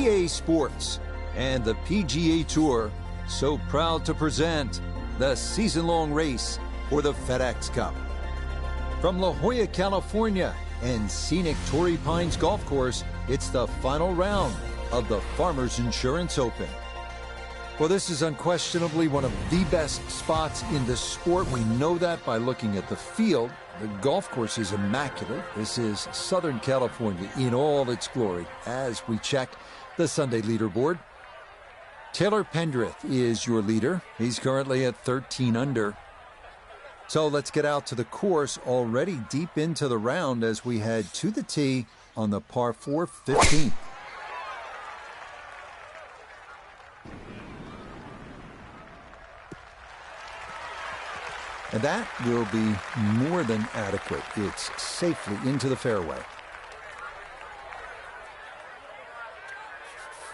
EA Sports and the PGA Tour so proud to present the season-long race for the FedEx Cup. From La Jolla, California, and scenic Torrey Pines Golf Course, it's the final round of the Farmers Insurance Open. Well, this is unquestionably one of the best spots in the sport. We know that by looking at the field. The golf course is immaculate. This is Southern California in all its glory as we check the Sunday leaderboard. Taylor Pendrith is your leader. He's currently at 13 under. So let's get out to the course, already deep into the round as we head to the tee on the par 4 15th. And that will be more than adequate. It's safely into the fairway.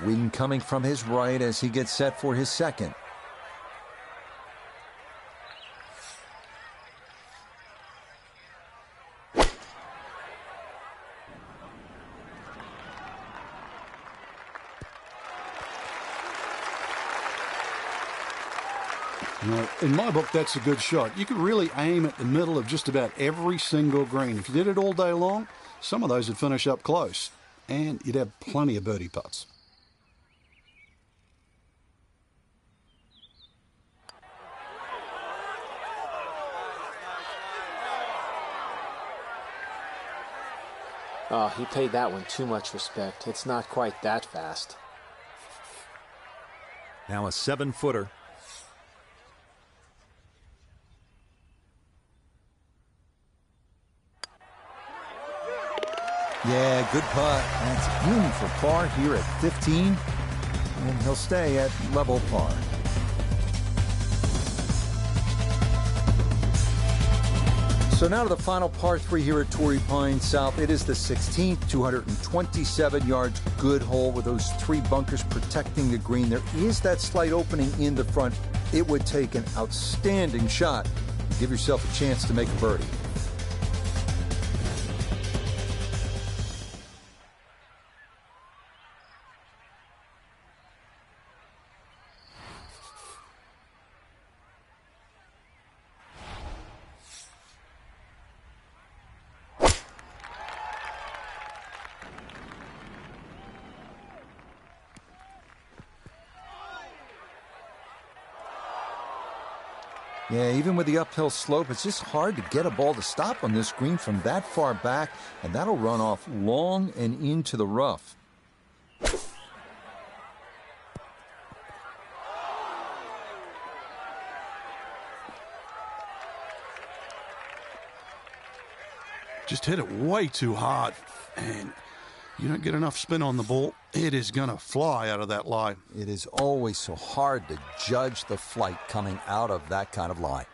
Wind coming from his right as he gets set for his second. You know, in my book, that's a good shot. You could really aim at the middle of just about every single green. If you did it all day long, some of those would finish up close, and you'd have plenty of birdie putts. Oh, he paid that one too much respect. It's not quite that fast. Now a 7-footer. Yeah, good putt. That's in for par here at 15. And he'll stay at level par. So now to the final par 3 here at Torrey Pines South. It is the 16th, 227 yards, good hole with those 3 bunkers protecting the green. There is that slight opening in the front. It would take an outstanding shot to give yourself a chance to make a birdie. Yeah, even with the uphill slope, it's just hard to get a ball to stop on this green from that far back, and that'll run off long and into the rough. Just hit it way too hard, and you don't get enough spin on the ball, it is going to fly out of that lie. It is always so hard to judge the flight coming out of that kind of lie.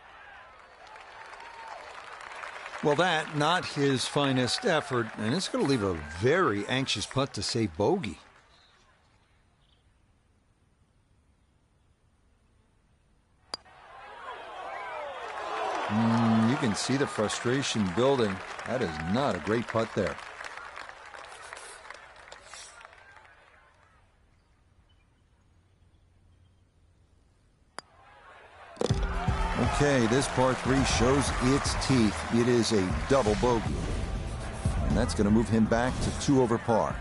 Well, that, not his finest effort, and it's going to leave a very anxious putt to save bogey. You can see the frustration building. That is not a great putt there. Okay, this par 3 shows its teeth. It is a double bogey. And that's going to move him back to 2 over par.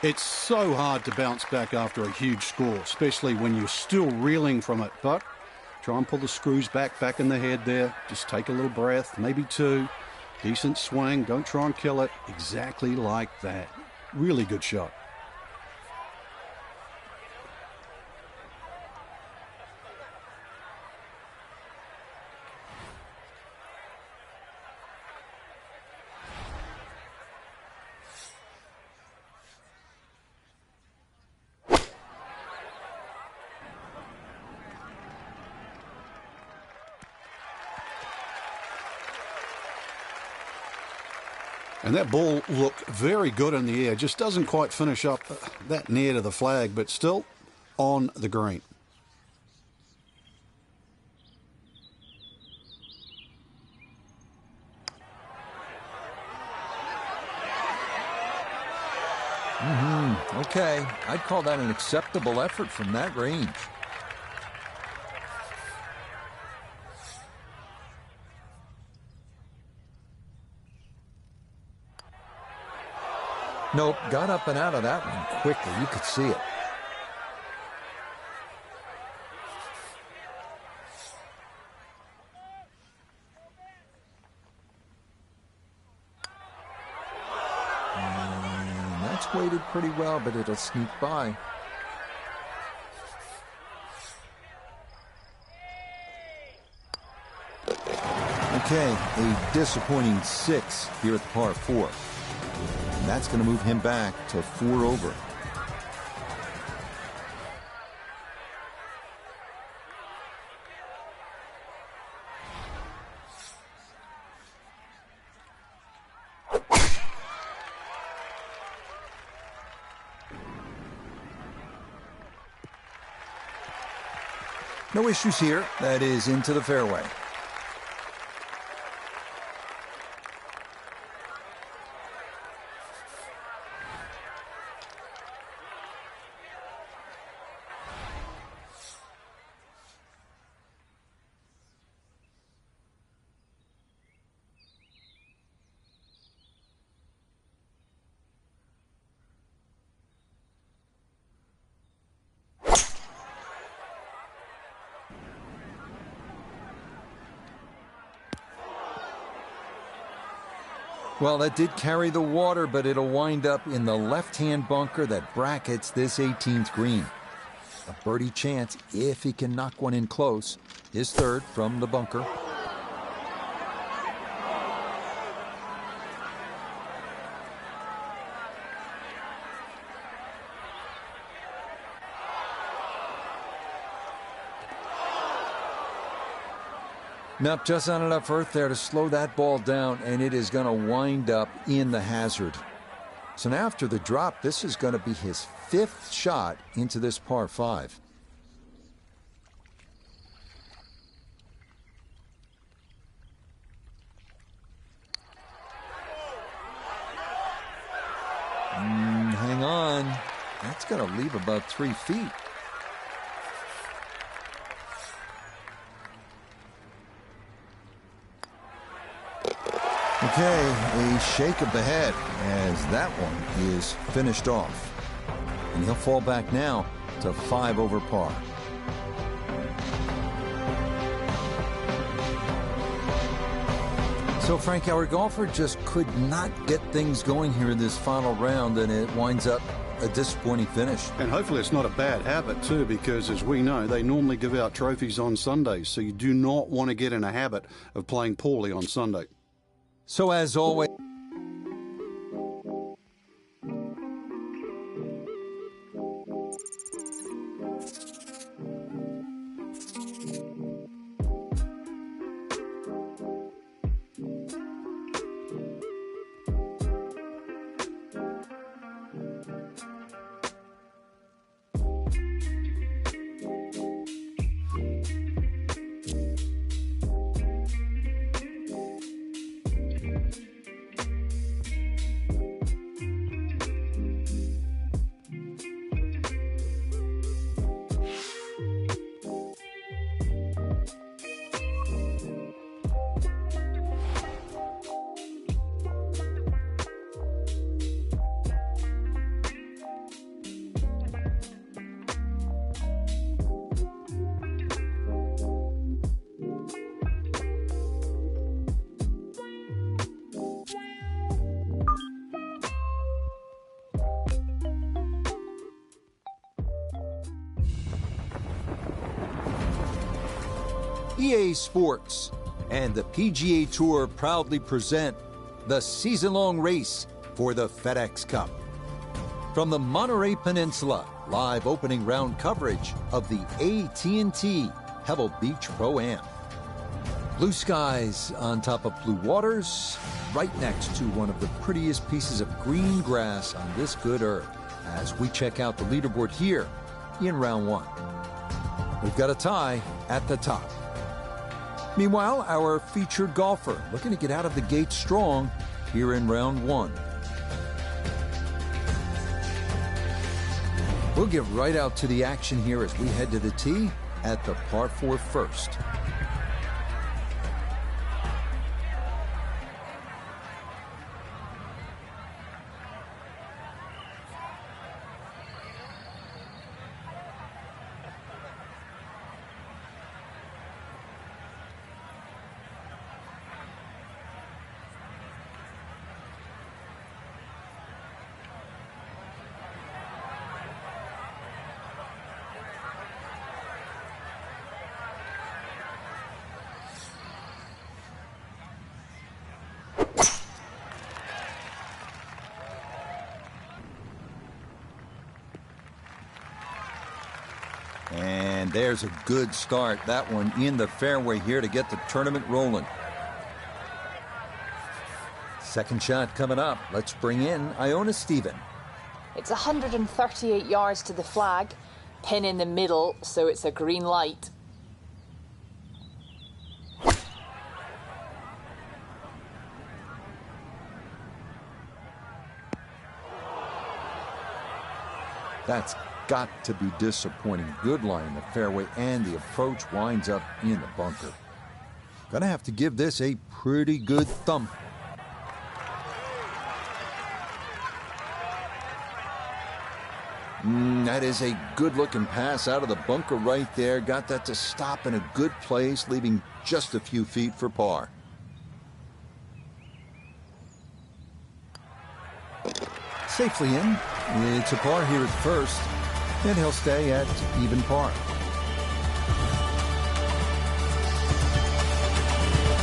It's so hard to bounce back after a huge score, especially when you're still reeling from it. But try and pull the screws back in the head there. Just take a little breath, maybe 2. Decent swing. Don't try and kill it. Exactly like that. Really good shot. And that ball looked very good in the air. Just doesn't quite finish up that near to the flag, but still on the green. Okay, I'd call that an acceptable effort from that range. Nope, got up and out of that one quickly. You could see it. And that's weighted pretty well, but it'll sneak by. Okay, a disappointing 6 here at the par 4. And that's going to move him back to 4 over. No issues here. That is into the fairway. Well, that did carry the water, but it'll wind up in the left-hand bunker that brackets this 18th green. A birdie chance if he can knock one in close. His third from the bunker. Nope, just not enough earth there to slow that ball down, and it is going to wind up in the hazard. So now after the drop, this is going to be his 5th shot into this par 5. Hang on. That's going to leave about 3 feet. Okay, a shake of the head as that one is finished off. And he'll fall back now to 5 over par. So Frank, our golfer just could not get things going here in this final round, and it winds up a disappointing finish. And hopefully it's not a bad habit too, because as we know, they normally give out trophies on Sundays, so you do not want to get in a habit of playing poorly on Sunday. So as always, EA Sports and the PGA Tour proudly present the season-long race for the FedEx Cup. From the Monterey Peninsula, live opening round coverage of the AT&T Pebble Beach Pro-Am. Blue skies on top of blue waters, right next to one of the prettiest pieces of green grass on this good earth as we check out the leaderboard here in round one. We've got a tie at the top. Meanwhile, our featured golfer looking to get out of the gate strong here in round one. We'll get right out to the action here as we head to the tee at the par 4 first. And there's a good start. That one in the fairway here to get the tournament rolling. Second shot coming up. Let's bring in Iona Stephen. It's 138 yards to the flag. Pin in the middle, so it's a green light. That's got to be disappointing. Good lie in the fairway, and the approach winds up in the bunker. Gonna have to give this a pretty good thump. That is a good-looking pass out of the bunker right there. Got that to stop in a good place, leaving just a few feet for par. Safely in. It's a par here at first, and he'll stay at even par.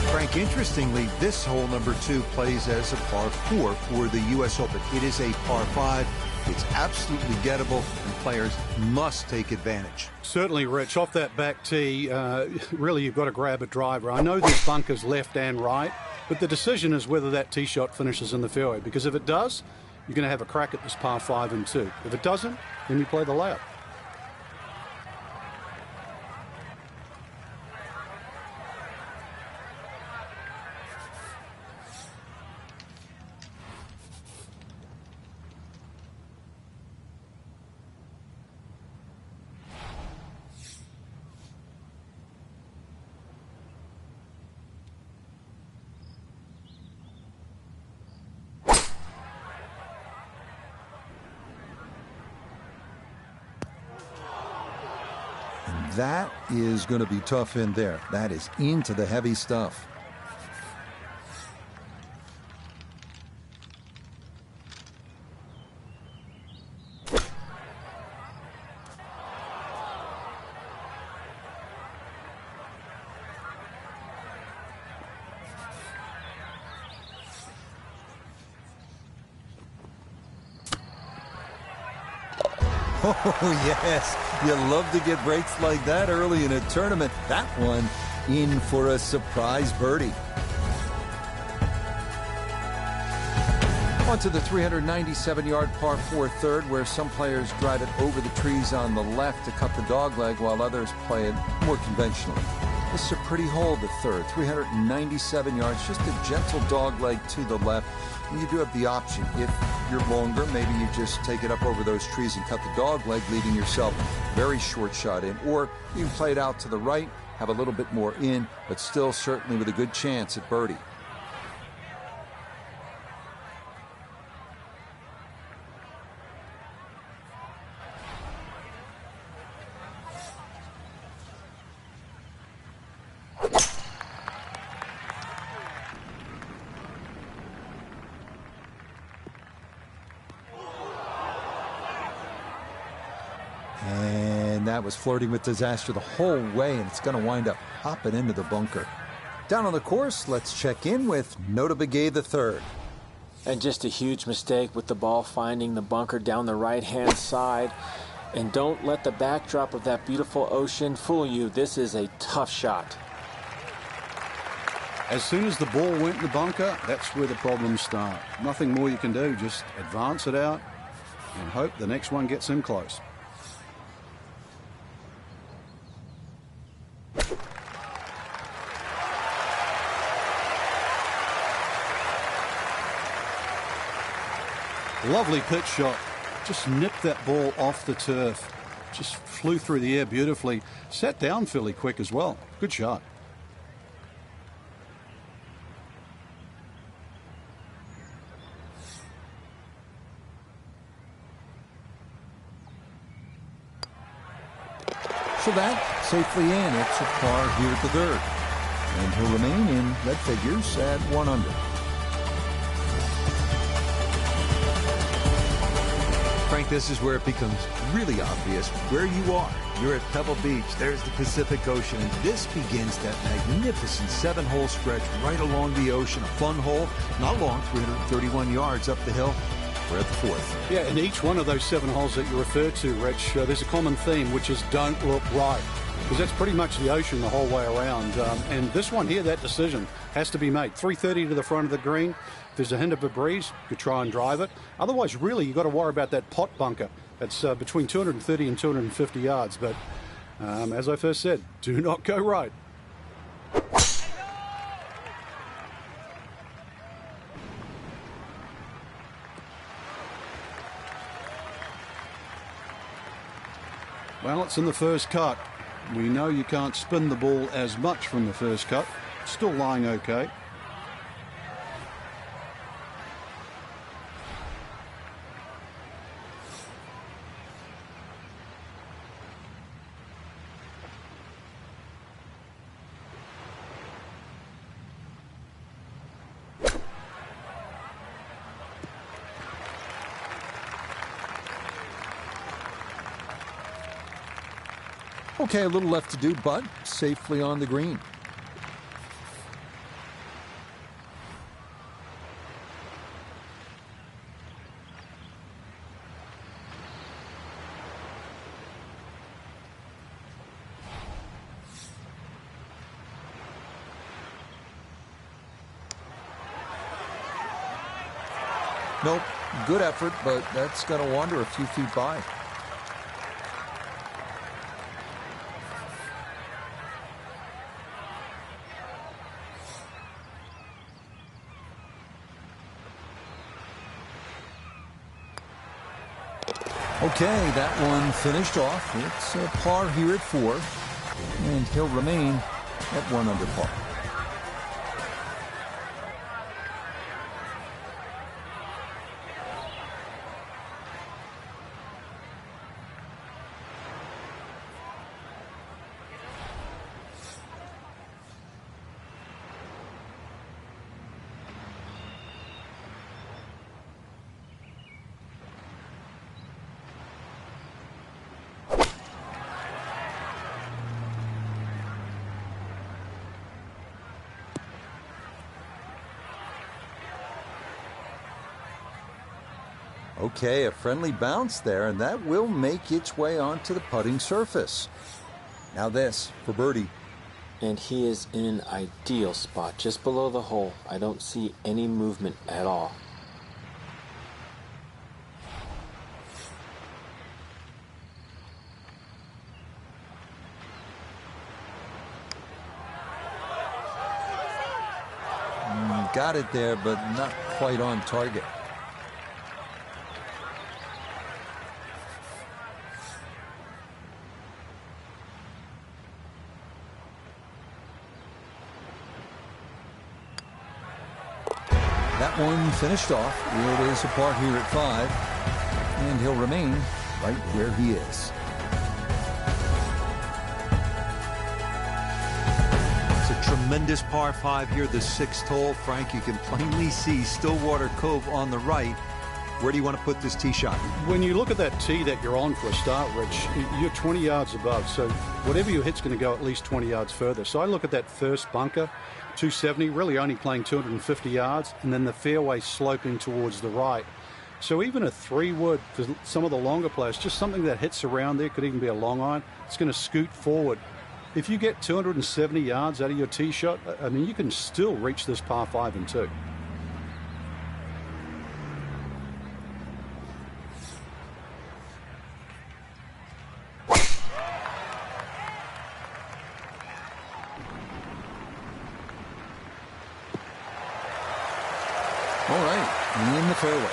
Frank, interestingly, this hole number 2 plays as a par 4 for the U.S. Open. It is a par 5. It's absolutely gettable, and players must take advantage. Certainly, Rich. Off that back tee, really you've got to grab a driver. I know there's bunkers left and right, but the decision is whether that tee shot finishes in the fairway, because if it does, you're going to have a crack at this par 5 and 2. If it doesn't, then you play the layup. That is going to be tough in there. That is into the heavy stuff. Oh, yes. You love to get breaks like that early in a tournament. That one in for a surprise birdie. On to the 397-yard par 4 third, where some players drive it over the trees on the left to cut the dogleg, while others play it more conventionally. This is a pretty hole, the third. 397 yards, just a gentle dogleg to the left. And you do have the option. If you're longer, maybe you just take it up over those trees and cut the dogleg, leaving yourself a very short shot in. Or you can play it out to the right, have a little bit more in, but still certainly with a good chance at birdie. And that was flirting with disaster the whole way, and it's going to wind up hopping into the bunker. Down on the course, let's check in with Nota Begay III. And just a huge mistake with the ball finding the bunker down the right-hand side. And don't let the backdrop of that beautiful ocean fool you. This is a tough shot. As soon as the ball went in the bunker, that's where the problems start. Nothing more you can do, just advance it out and hope the next one gets in close. Lovely pitch shot. Just nipped that ball off the turf. Just flew through the air beautifully. Sat down fairly quick as well. Good shot. So that safely in. It's a par here at the third. And he'll remain in red figures at 1 under. Frank, this is where it becomes really obvious where you are. You're at Pebble Beach. There's the Pacific Ocean. And this begins that magnificent 7-hole stretch right along the ocean. A fun hole, not long, 331 yards up the hill. We're at the fourth. Yeah, and each one of those 7 holes that you refer to, Rich, there's a common theme, which is don't look right. Because that's pretty much the ocean the whole way around. And this one here, that decision has to be made. 330 to the front of the green. If there's a hint of a breeze, you could try and drive it. Otherwise, really, you've got to worry about that pot bunker. That's between 230 and 250 yards. But as I first said, do not go right. Well, it's in the first cut. We know you can't spin the ball as much from the first cut. Still lying okay. Okay, a little left to do, but safely on the green. Nope, good effort, but that's going to wander a few feet by. Okay, that one finished off. It's a par here at 4, and he'll remain at 1 under par. Okay, a friendly bounce there, and that will make its way onto the putting surface. Now this for birdie. And he is in an ideal spot, just below the hole. I don't see any movement at all. Got it there, but not quite on target. That one finished off. It is a par here at 5, and he'll remain right where he is. It's a tremendous par 5 here, the 6th hole. Frank, you can plainly see Stillwater Cove on the right. Where do you want to put this tee shot? When you look at that tee that you're on for a start, Rich, you're 20 yards above, so whatever you hit's going to go at least 20 yards further. So I look at that first bunker, 270, really only playing 250 yards, and then the fairway sloping towards the right. So even a 3-wood for some of the longer players, just something that hits around there, could even be a long iron, it's going to scoot forward If you get 270 yards out of your tee shot, I mean, you can still reach this par 5 and 2. All right, in the fairway.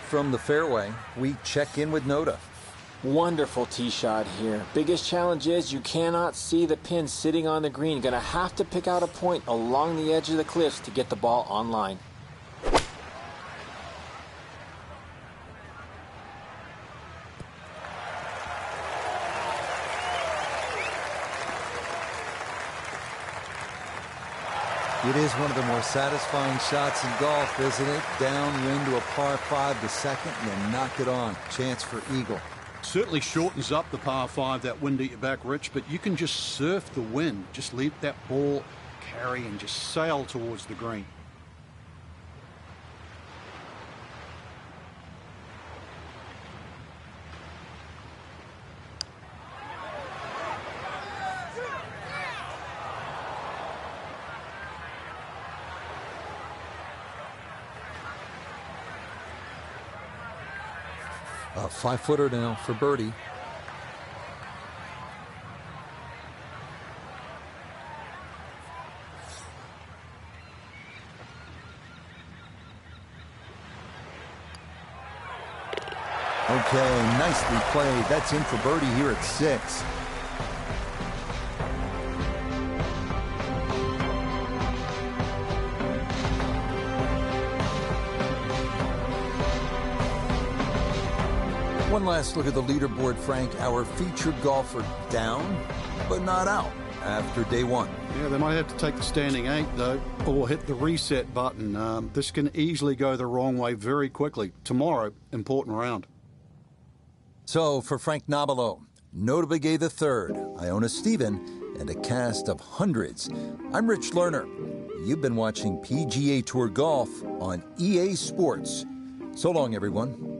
From the fairway, we check in with Noda. Wonderful tee shot here. Biggest challenge is you cannot see the pin sitting on the green. Gonna have to pick out a point along the edge of the cliffs to get the ball on line. It is one of the more satisfying shots in golf, isn't it? Downwind to a par 5 to second, and then knock it on. Chance for eagle. Certainly shortens up the par 5, that wind at your back, Rich, but you can just surf the wind. Just let that ball carry and just sail towards the green. A 5-footer now for birdie. Okay, nicely played. That's in for birdie here at 6. One last look at the leaderboard, Frank. Our featured golfer down, but not out after day 1. Yeah, they might have to take the standing 8, though, or hit the reset button. This can easily go the wrong way very quickly. Tomorrow, important round. So, for Frank Nobilo, Noda Begay III, Iona Stephen, and a cast of hundreds, I'm Rich Lerner. You've been watching PGA Tour Golf on EA Sports. So long, everyone.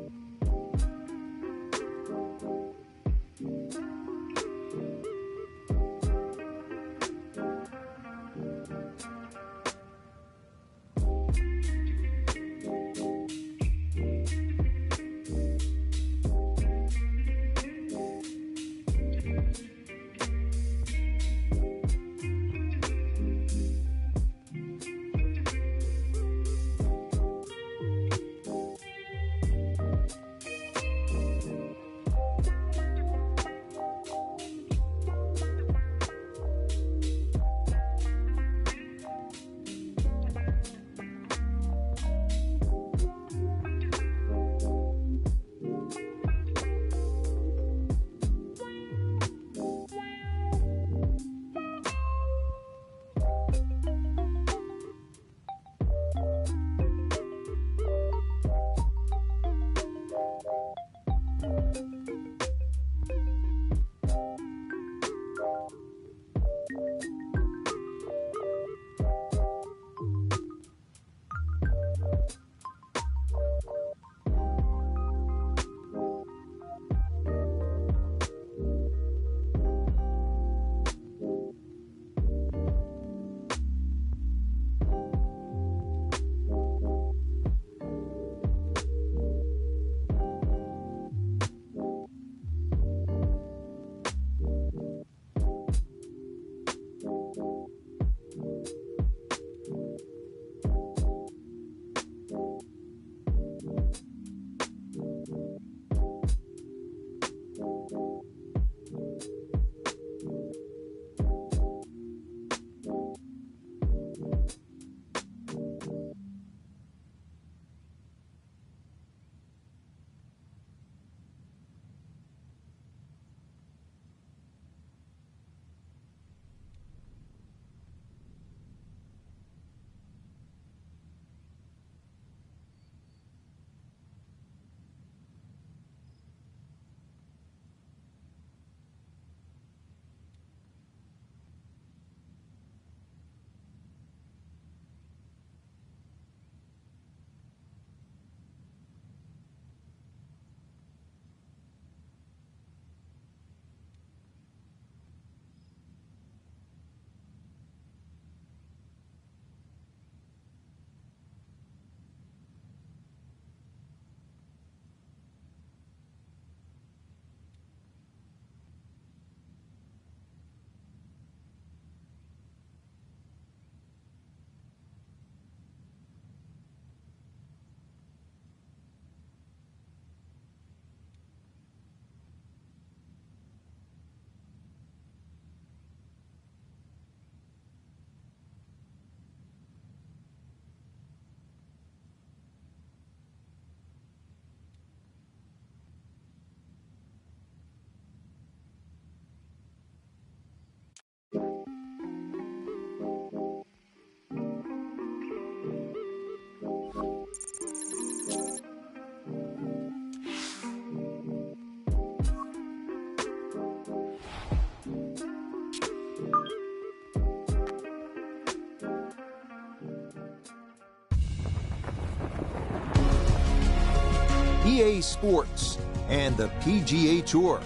EA Sports and the PGA Tour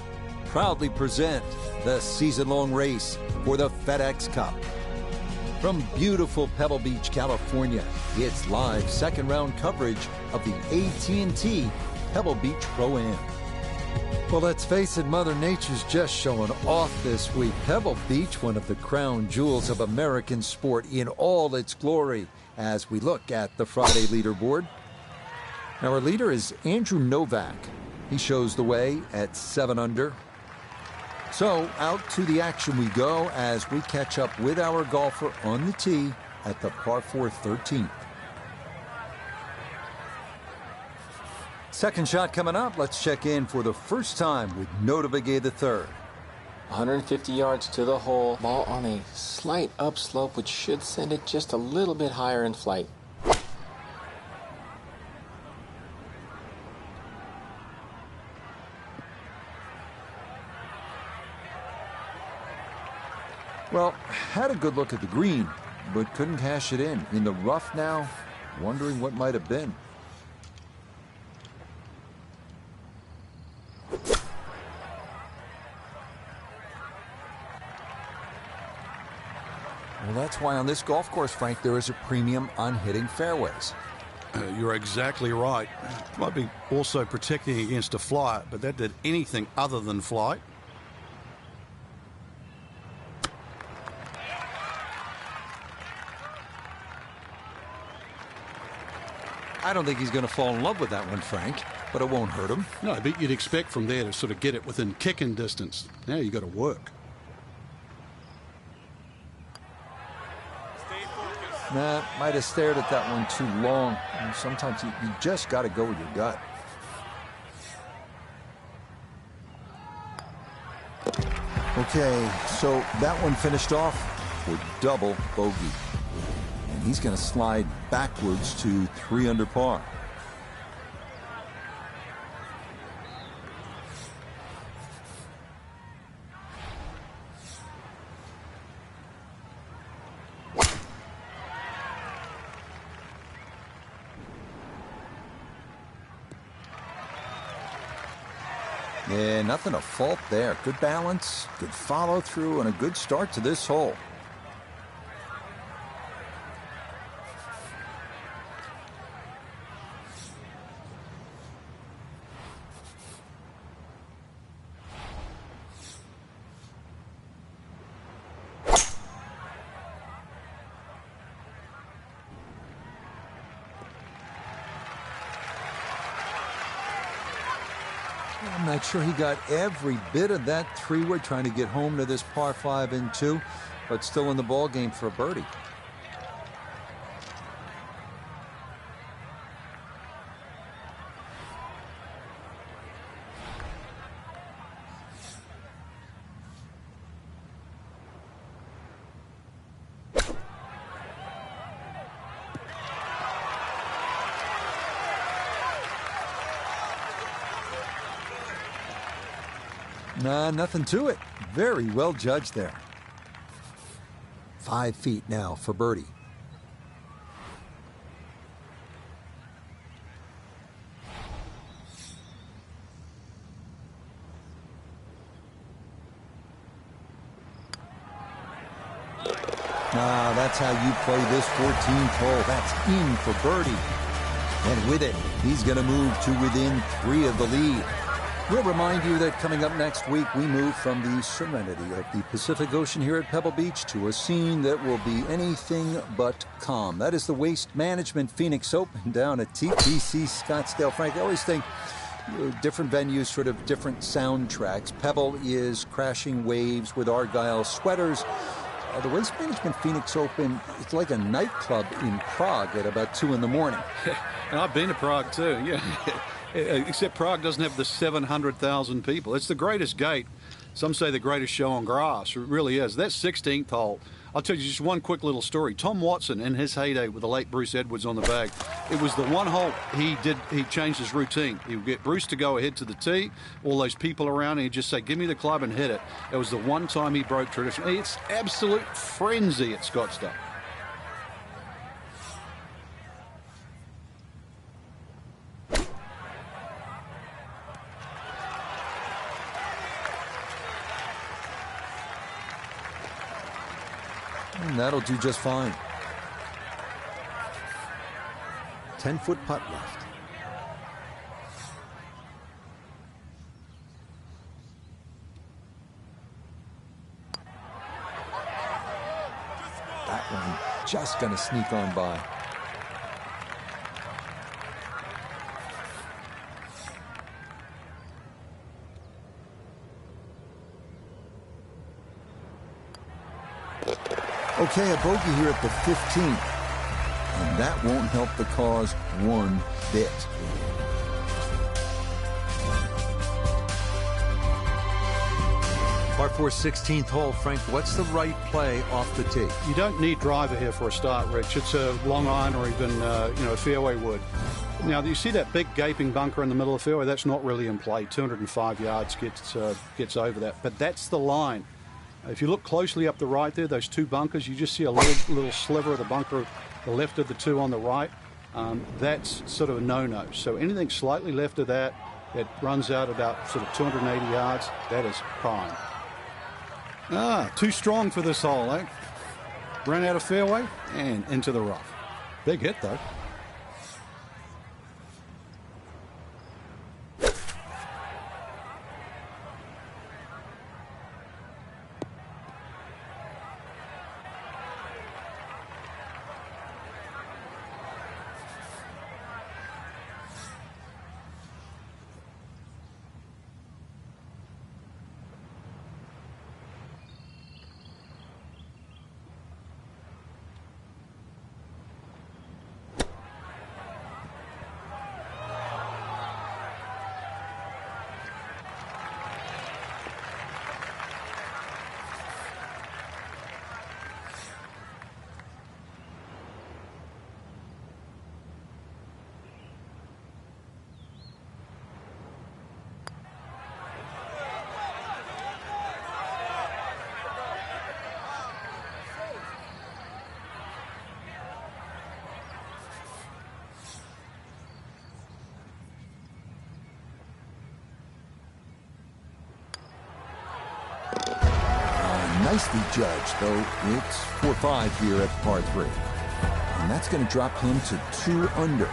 proudly present the season-long race for the FedEx Cup. From beautiful Pebble Beach, California, it's live second-round coverage of the AT&T Pebble Beach Pro-Am. Well, let's face it, Mother Nature's just showing off this week. Pebble Beach, one of the crown jewels of American sport in all its glory, as we look at the Friday leaderboard. Now, our leader is Andrew Novak. He shows the way at 7 under. So, out to the action we go as we catch up with our golfer on the tee at the par 4 13th. Second shot coming up. Let's check in for the first time with Nota Begay III. 150 yards to the hole. Ball on a slight upslope, which should send it just a little bit higher in flight. Well, had a good look at the green, but couldn't cash it in. In the rough now, wondering what might have been. Well, that's why on this golf course, Frank, there is a premium on hitting fairways. You're exactly right. Might be also protecting against a flight, but that did anything other than flight. I don't think he's going to fall in love with that one, Frank, but it won't hurt him. No, but you'd expect from there to sort of get it within kicking distance. Now you got to work. Nah, might have stared at that one too long. And sometimes you just got to go with your gut. Okay, so that one finished off with double bogey. And he's going to slide backwards to 3 under par. Yeah, nothing to fault there. Good balance, good follow through, and a good start to this hole. I'm not sure he got every bit of that three-wood trying to get home to this par 5 and 2, but still in the ball game for a birdie. Nah, nothing to it. Very well judged there. 5 feet now for birdie. That's how you play this 14th hole. That's in for birdie. And with it, he's going to move to within 3 of the lead. We'll remind you that coming up next week, we move from the serenity of the Pacific Ocean here at Pebble Beach to a scene that will be anything but calm. That is the Waste Management Phoenix Open down at TPC Scottsdale. Frank, I always think different venues, sort of different soundtracks. Pebble is crashing waves with Argyle sweaters. The Waste Management Phoenix Open, it's like a nightclub in Prague at about 2 in the morning. And I've been to Prague too, yeah. Except Prague doesn't have the 700,000 people. It's the greatest gate. Some say the greatest show on grass. It really is. That 16th hole, I'll tell you just one quick little story. Tom Watson, in his heyday with the late Bruce Edwards on the bag, it was the one hole he changed his routine. He would get Bruce to go ahead to the tee, all those people around, and he'd just say, give me the club and hit it. It was the one time he broke tradition. It's absolute frenzy at Scottsdale. and that'll do just fine. 10-foot putt left. That one just gonna sneak on by. Okay, a bogey here at the 15th. And that won't help the cause one bit. Par 4 16th hole. Frank, what's the right play off the tee? You don't need driver here for a start, Rich. It's a long iron or even a fairway wood. Now, you see that big gaping bunker in the middle of the fairway? That's not really in play. 205 yards gets over that. But that's the line. If you look closely up the right there, those two bunkers, you just see a little sliver of the bunker, the left of the two on the right. That's sort of a no-no. So anything slightly left of that, it runs out about sort of 280 yards, that is prime. Too strong for this hole, eh? Ran out of fairway and into the rough. Big hit, though. Nicely judged, though. It's 4-5 here at par 3. And that's going to drop him to 2 under.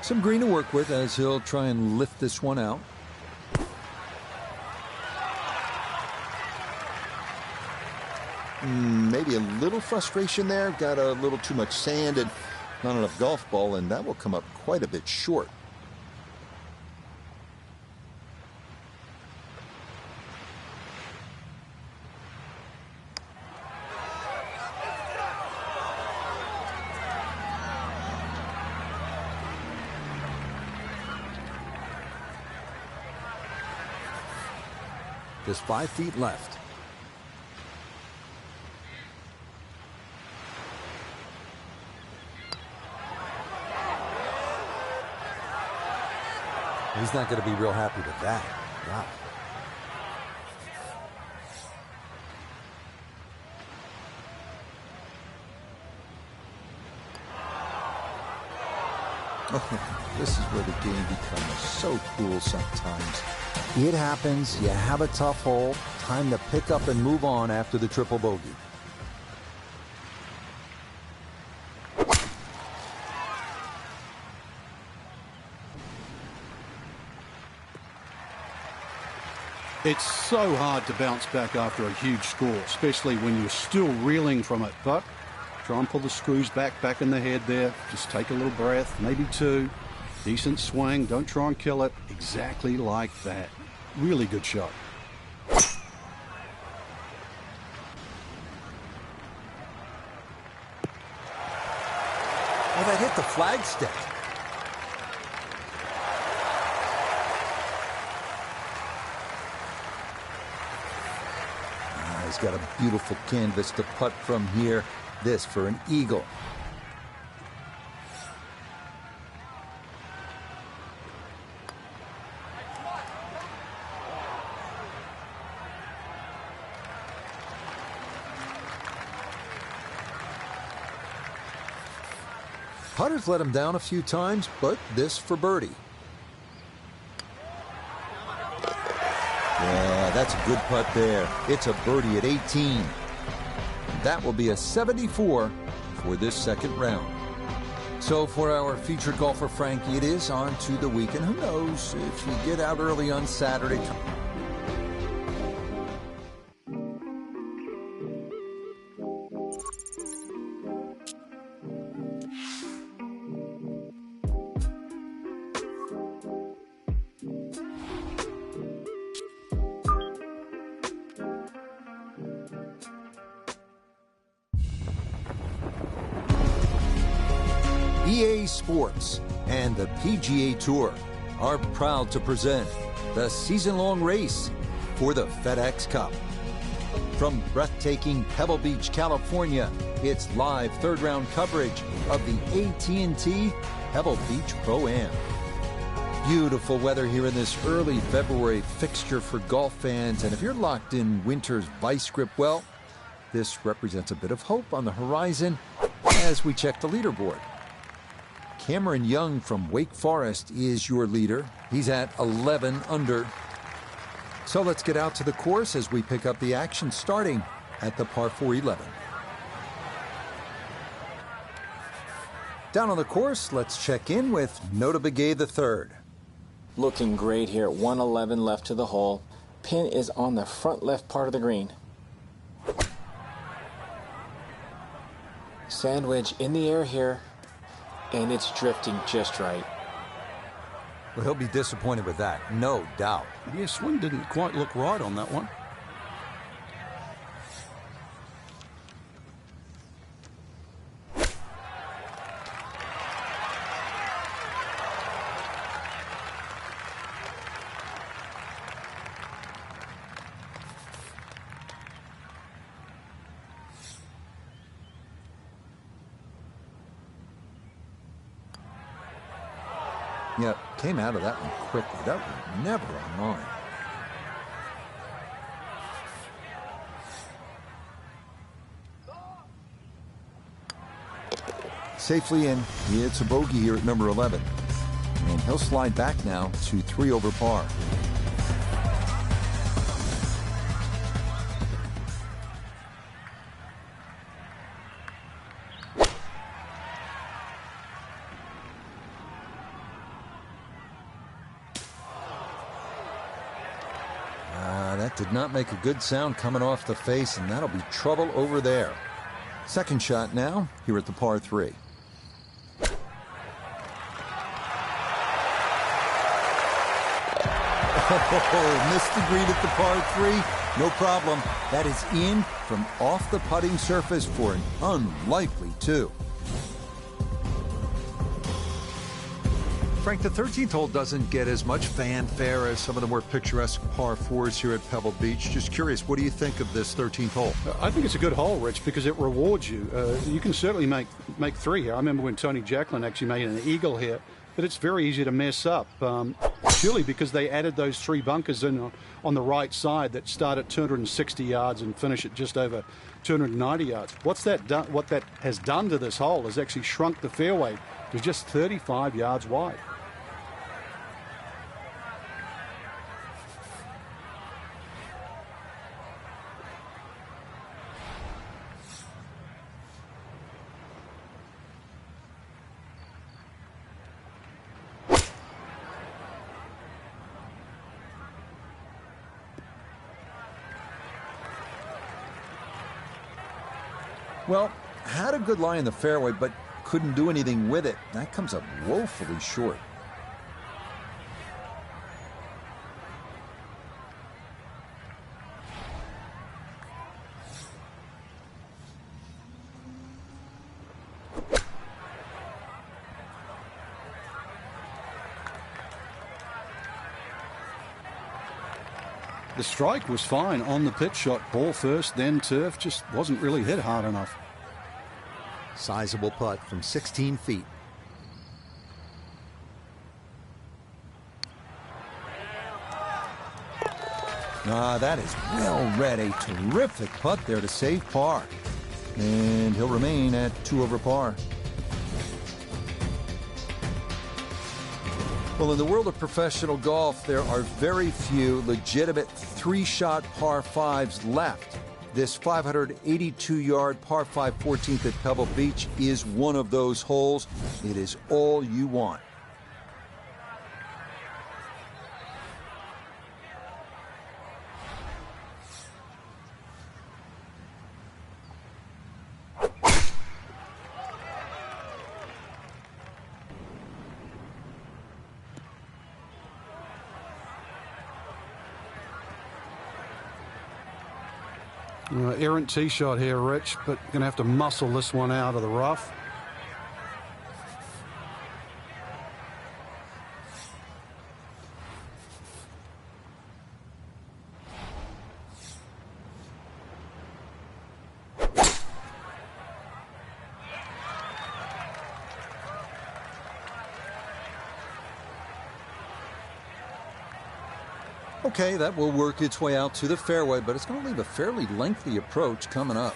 Some green to work with as he'll try and lift this one out. Maybe a little frustration there. Got a little too much sand and not enough golf ball, and that will come up quite a bit short. Just 5 feet left. He's not going to be real happy with that. Wow. Oh, this is where the game becomes so cool sometimes. It happens. You have a tough hole. Time to pick up and move on after the triple bogey. It's so hard to bounce back after a huge score, especially when you're still reeling from it. But try and pull the screws back in the head there. Just take a little breath, maybe 2. Decent swing. Don't try and kill it. Exactly like that. Really good shot. Oh, that hit the flagstick. He's got a beautiful canvas to putt from here. This for an eagle. Putter's let him down a few times, but this for birdie. Yeah, that's a good putt there. It's a birdie at 18. That will be a 74 for this second round. So for our featured golfer, Frankie, it is on to the weekend. Who knows if you get out early on Saturday. EA Sports and the PGA Tour are proud to present the season-long race for the FedEx Cup. From breathtaking Pebble Beach, California, it's live third-round coverage of the AT&T Pebble Beach Pro-Am. Beautiful weather here in this early February fixture for golf fans, and if you're locked in winter's vice grip, well, this represents a bit of hope on the horizon as we check the leaderboard. Cameron Young from Wake Forest is your leader. He's at 11 under. So let's get out to the course as we pick up the action starting at the par 4 11. Down on the course, let's check in with Nota Begay III. Looking great here at 111 left to the hole. Pin is on the front left part of the green. Sand wedge in the air here. And it's drifting just right. Well, he'll be disappointed with that, no doubt. Yeah, swing didn't quite look right on that one. Yeah, came out of that one quickly. That was never on line. Safely in. It's a bogey here at number 11. And he'll slide back now to 3 over par. That did not make a good sound coming off the face, and that'll be trouble over there. Second shot now, here at the par 3. Oh, missed the green at the par 3. No problem. That is in from off the putting surface for an unlikely 2. Frank, the 13th hole doesn't get as much fanfare as some of the more picturesque par 4s here at Pebble Beach. Just curious, what do you think of this 13th hole? I think it's a good hole, Rich, because it rewards you. You can certainly make 3 here. I remember when Tony Jacklin actually made an eagle here, but it's very easy to mess up. Purely because they added those 3 bunkers in on the right side that start at 260 yards and finish at just over 290 yards. What that has done to this hole is actually shrunk the fairway to just 35 yards wide. Well, had a good lie in the fairway, but couldn't do anything with it. That comes up woefully short. The strike was fine on the pitch shot. Ball first, then turf. Just wasn't really hit hard enough. Sizable putt from 16 feet. That is well read. A terrific putt there to save par. And he'll remain at 2 over par. Well, in the world of professional golf, there are very few legitimate three-shot par fives left. This 582-yard par 5 14th at Pebble Beach is one of those holes. It is all you want. Errant tee shot here, Rich, but going to have to muscle this one out of the rough. Okay, that will work its way out to the fairway, but it's going to leave a fairly lengthy approach coming up.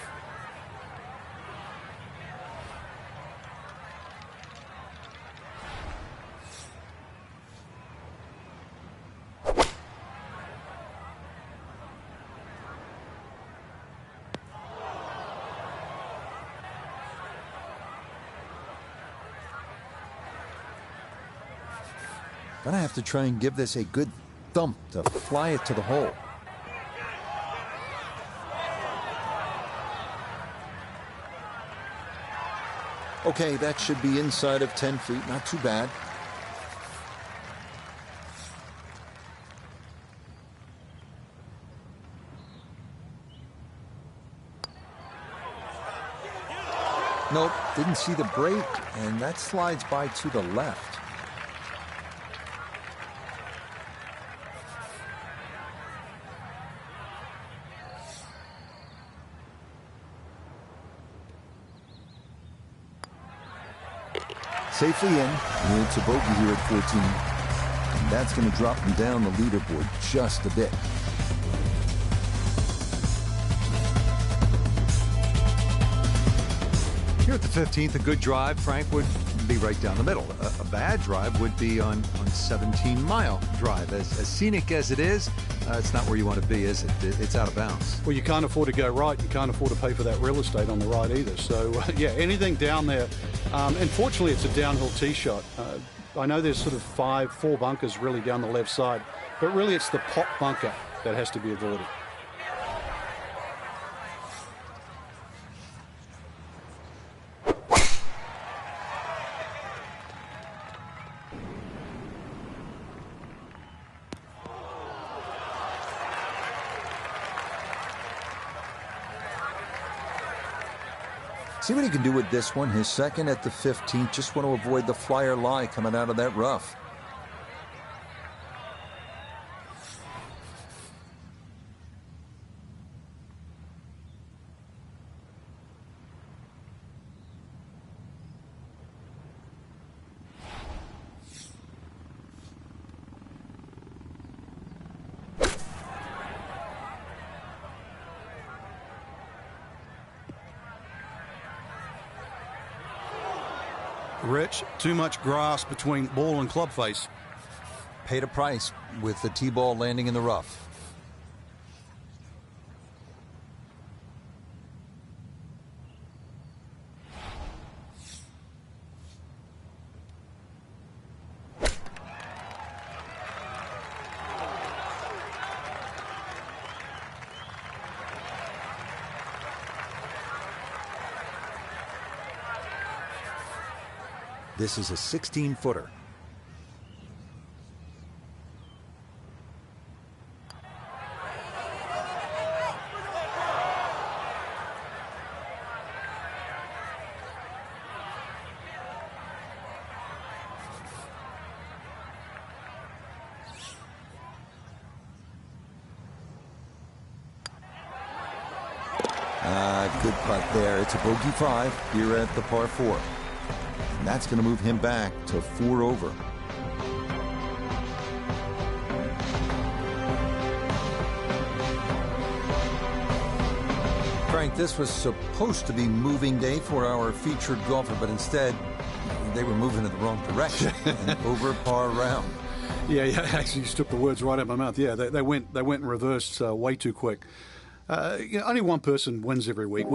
Gonna have to try and give this a good thump to fly it to the hole. Okay, that should be inside of 10 feet. Not too bad. Nope, didn't see the break, and that slides by to the left. Safely in. It's a bogey here at 14. And that's going to drop him down the leaderboard just a bit. Here at the 15th, a good drive, Frank, would be right down the middle. A bad drive would be on 17-mile drive. As scenic as it is, it's not where you want to be, is it? It's out of bounds. Well, you can't afford to go right. You can't afford to pay for that real estate on the right either. So, yeah, anything down there. And fortunately, it's a downhill tee shot. I know there's sort of four bunkers really down the left side, but really it's the pop bunker that has to be avoided. See what he can do with this one. His second at the 15th. Just want to avoid the flyer lie coming out of that rough. Rich, too much grass between ball and club face. Paid a price with the tee ball landing in the rough. This is a 16-footer. Good putt there. It's a bogey 5 here at the par 4. And that's going to move him back to 4 over. Frank, this was supposed to be moving day for our featured golfer, but instead they were moving in the wrong direction and over par round. Yeah, actually, you took the words right out of my mouth. Yeah, they went in reverse way too quick. Only one person wins every week.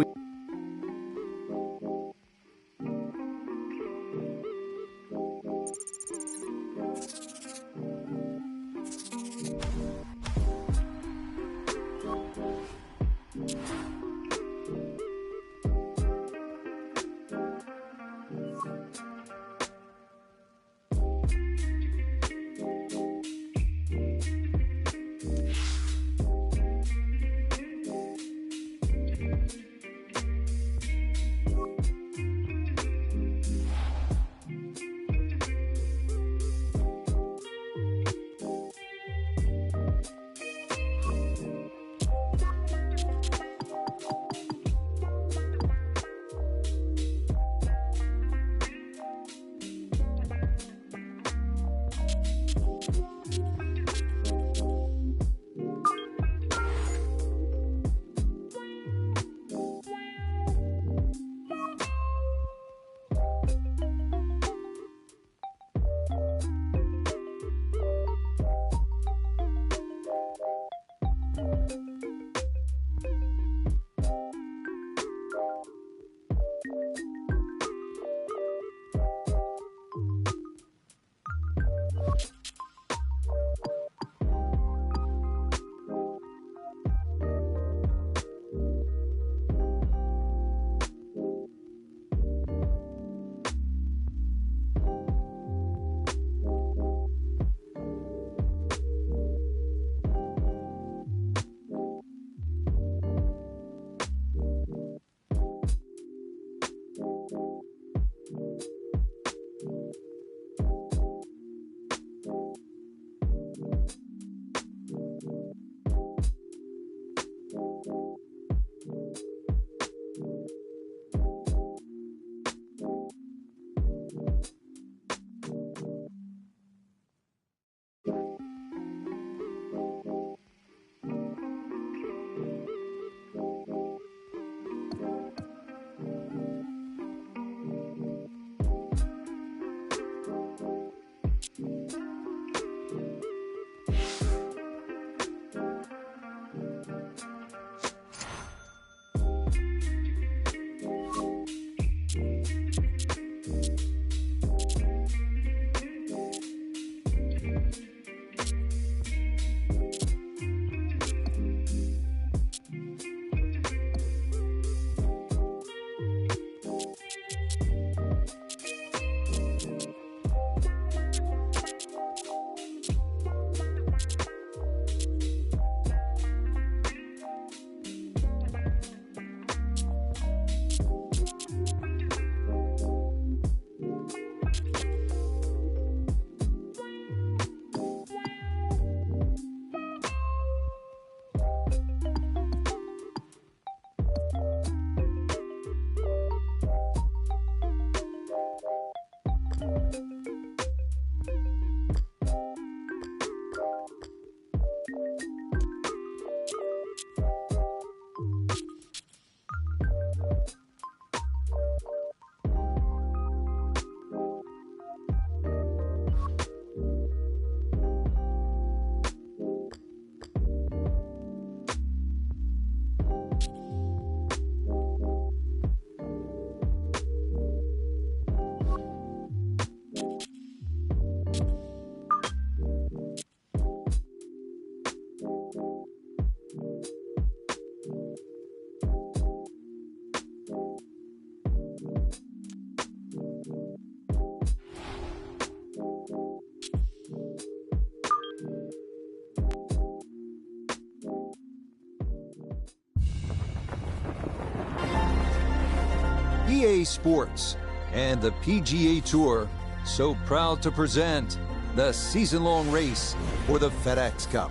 EA Sports and the PGA Tour so proud to present the season-long race for the FedEx Cup.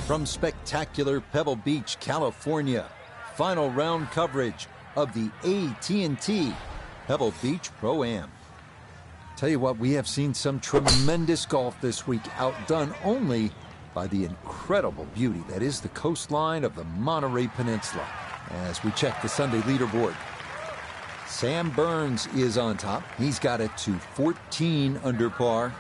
From spectacular Pebble Beach, California, final round coverage of the AT&T Pebble Beach Pro-Am. Tell you what, we have seen some tremendous golf this week, outdone only by the incredible beauty that is the coastline of the Monterey Peninsula. As we check the Sunday leaderboard, Sam Burns is on top. He's got it to 14 under par.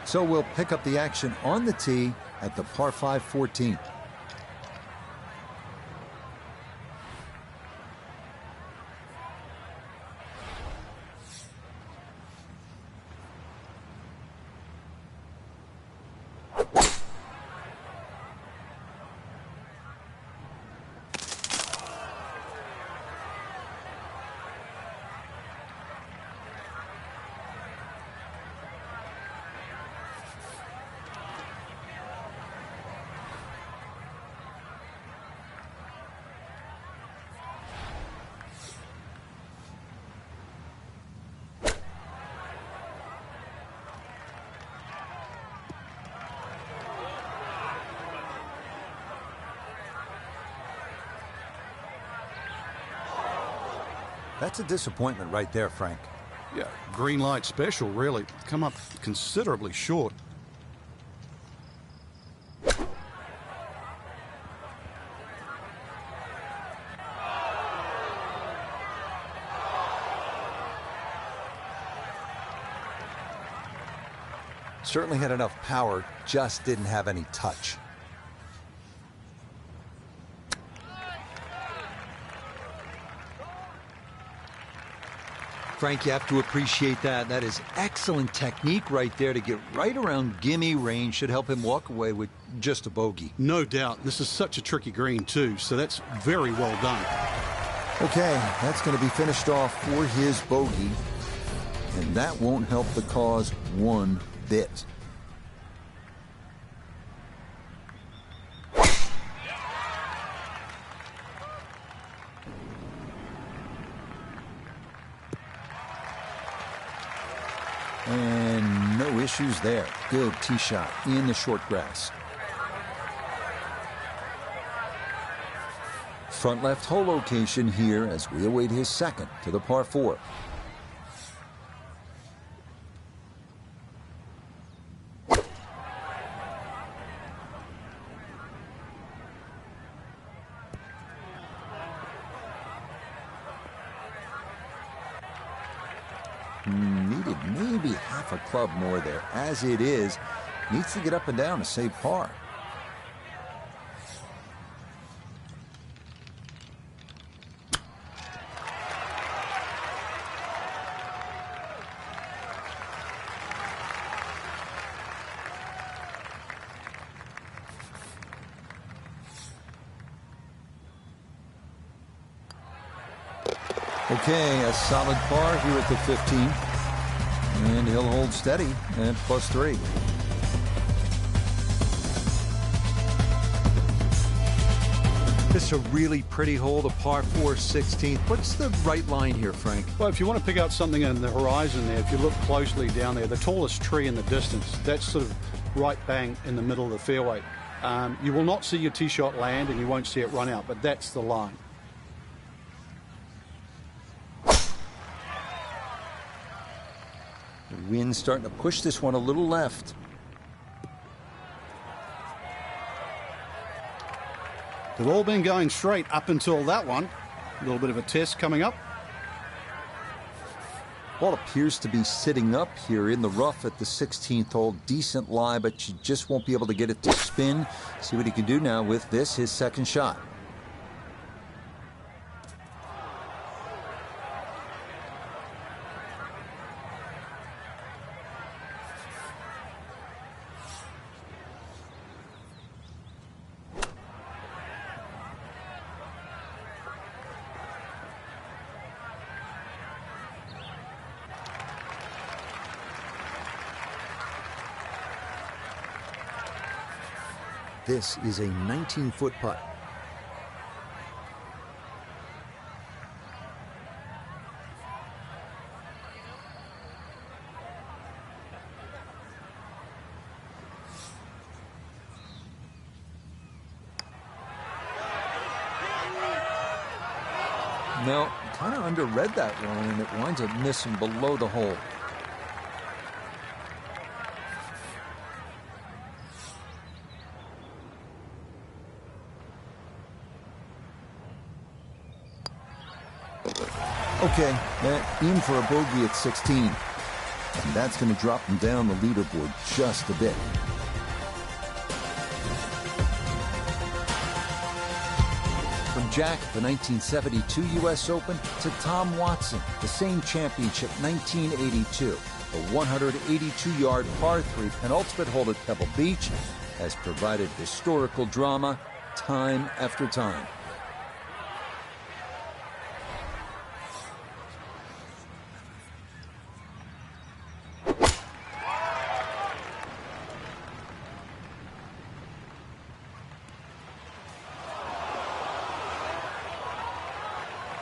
So we'll pick up the action on the tee at the par 5 14th. That's a disappointment right there, Frank. Yeah, green light special, really. Come up considerably short. Certainly had enough power, just didn't have any touch. Frank, you have to appreciate that. That is excellent technique right there to get right around gimme range. Should help him walk away with just a bogey. No doubt. This is such a tricky green, too, so that's very well done. Okay, that's going to be finished off for his bogey, and that won't help the cause one bit. And no issues there. Good tee shot in the short grass. Front left hole location here as we await his second to the par 4. Needed maybe half a club more there. As it is, needs to get up and down to save par. Okay, a solid par here at the 15th. And he'll hold steady at +3. This is a really pretty hole, the par 4 16th. What's the right line here, Frank? Well, if you want to pick out something on the horizon there, if you look closely down there, the tallest tree in the distance, that's sort of right bang in the middle of the fairway. You will not see your tee shot land and you won't see it run out, but that's the line. The wind's starting to push this one a little left. They've all been going straight up until that one. A little bit of a test coming up. Ball appears to be sitting up here in the rough at the 16th hole. Decent lie, but you just won't be able to get it to spin. See what he can do now with this, his second shot. This is a 19-foot putt. No, kind of underread that one, and it winds up missing below the hole. Okay, aim for a bogey at 16. And that's going to drop him down the leaderboard just a bit. From Jack at the 1972 U.S. Open to Tom Watson, the same championship, 1982. The 182-yard par 3 penultimate hole at Pebble Beach has provided historical drama time after time.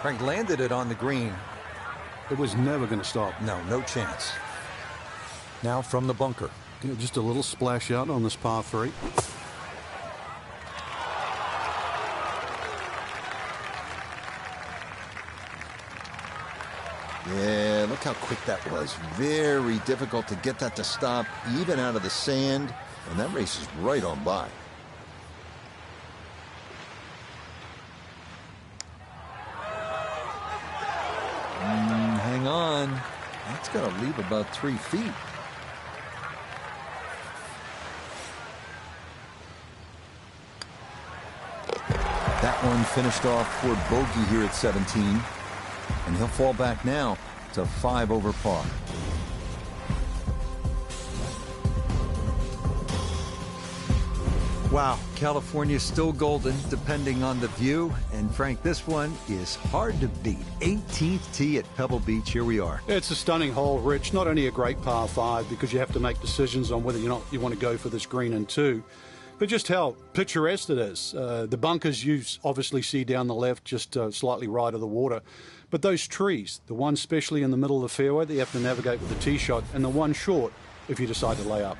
Frank landed it on the green. It was never going to stop. No chance. Now from the bunker. Yeah, just a little splash out on this par 3. Yeah, look how quick that was. Very difficult to get that to stop, even out of the sand. And that race is right on by. Hang on. That's got to leave about 3 feet. That one finished off for bogey here at 17. And he'll fall back now to 5 over par. Wow, California's still golden, depending on the view. And Frank, this one is hard to beat. 18th tee at Pebble Beach. Here we are. It's a stunning hole, Rich. Not only a great par 5 because you have to make decisions on whether or not you want to go for this green in 2, but just how picturesque it is. The bunkers you obviously see down the left, just slightly right of the water. But those trees, the one especially in the middle of the fairway that you have to navigate with the tee shot, and the one short if you decide to lay up.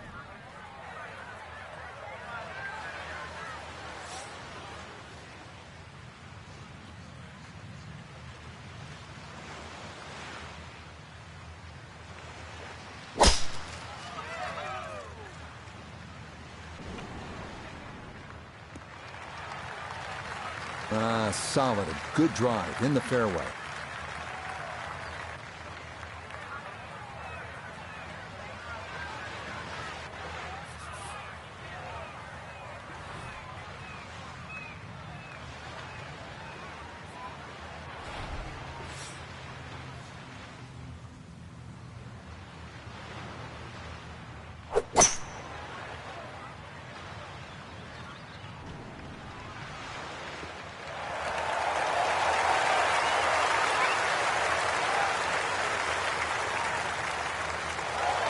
Solid, a good drive in the fairway.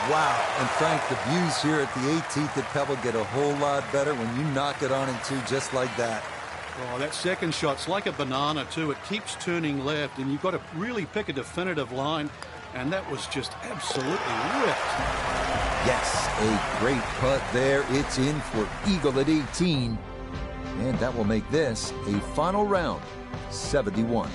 Wow, and Frank, the views here at the 18th at Pebble get a whole lot better when you knock it on in 2 just like that. Oh, that second shot's like a banana, too. It keeps turning left, and you've got to really pick a definitive line, and that was just absolutely ripped. Yes, a great putt there. It's in for eagle at 18, and that will make this a final round, 71.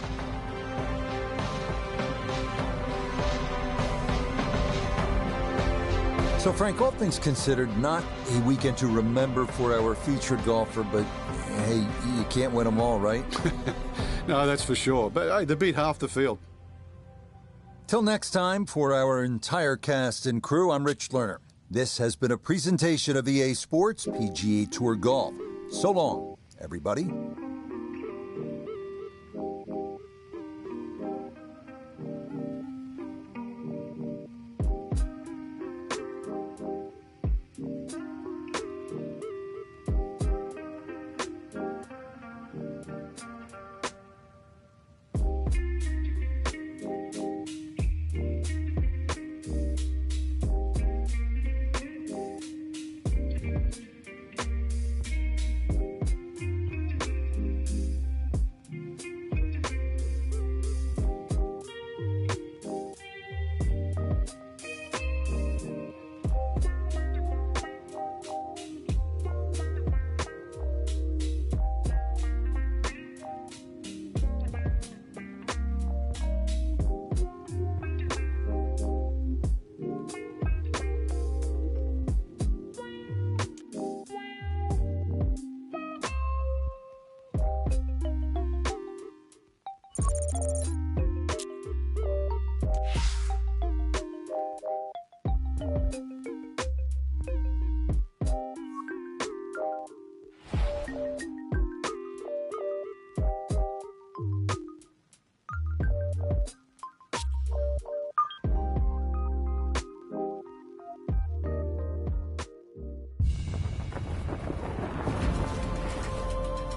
So, Frank, all things considered, not a weekend to remember for our featured golfer, but, hey, you can't win them all, right? No, that's for sure. But, hey, they beat half the field. Till next time, for our entire cast and crew, I'm Rich Lerner. This has been a presentation of EA Sports PGA Tour Golf. So long, everybody.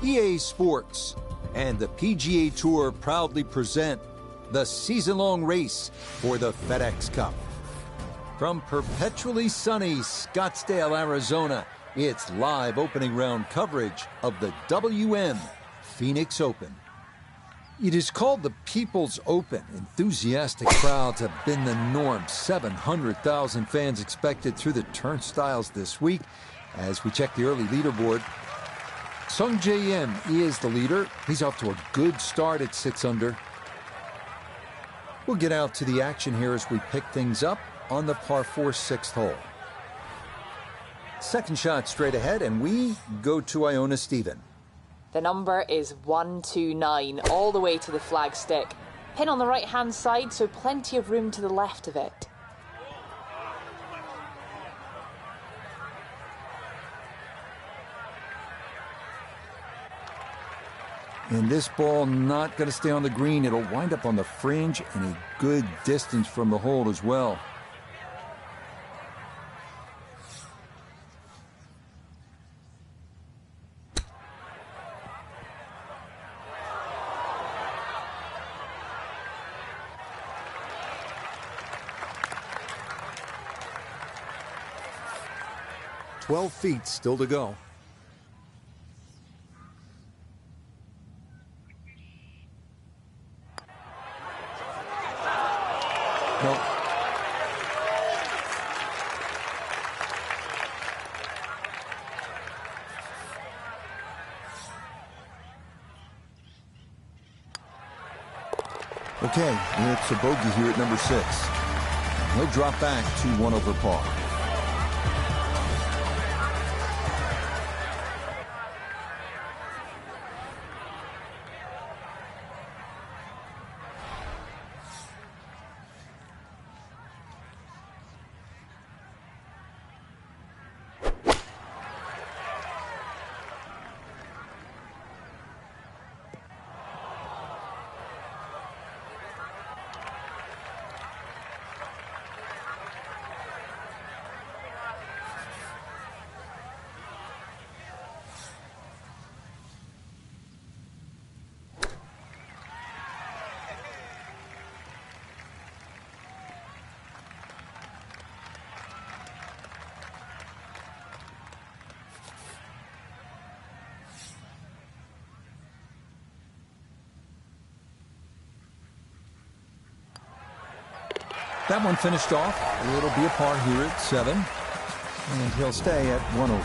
EA Sports and the PGA Tour proudly present the season-long race for the FedEx Cup. From perpetually sunny Scottsdale, Arizona, it's live opening round coverage of the WM Phoenix Open. It is called the People's Open. Enthusiastic crowds have been the norm. 700,000 fans expected through the turnstiles this week. As we check the early leaderboard, Sung Jae Im is the leader. He's off to a good start at 6 under. We'll get out to the action here as we pick things up on the par 4 6th hole. Second shot straight ahead, and we go to Iona Stephen. The number is 129, all the way to the flag stick. Pin on the right-hand side, so plenty of room to the left of it. And this ball not going to stay on the green. It'll wind up on the fringe and a good distance from the hole as well. "12 feet still to go." Nope. Okay, it's a bogey here at number 6. He'll drop back to 1 over par. That one finished off. It'll be a par here at 7. And he'll stay at 1 over.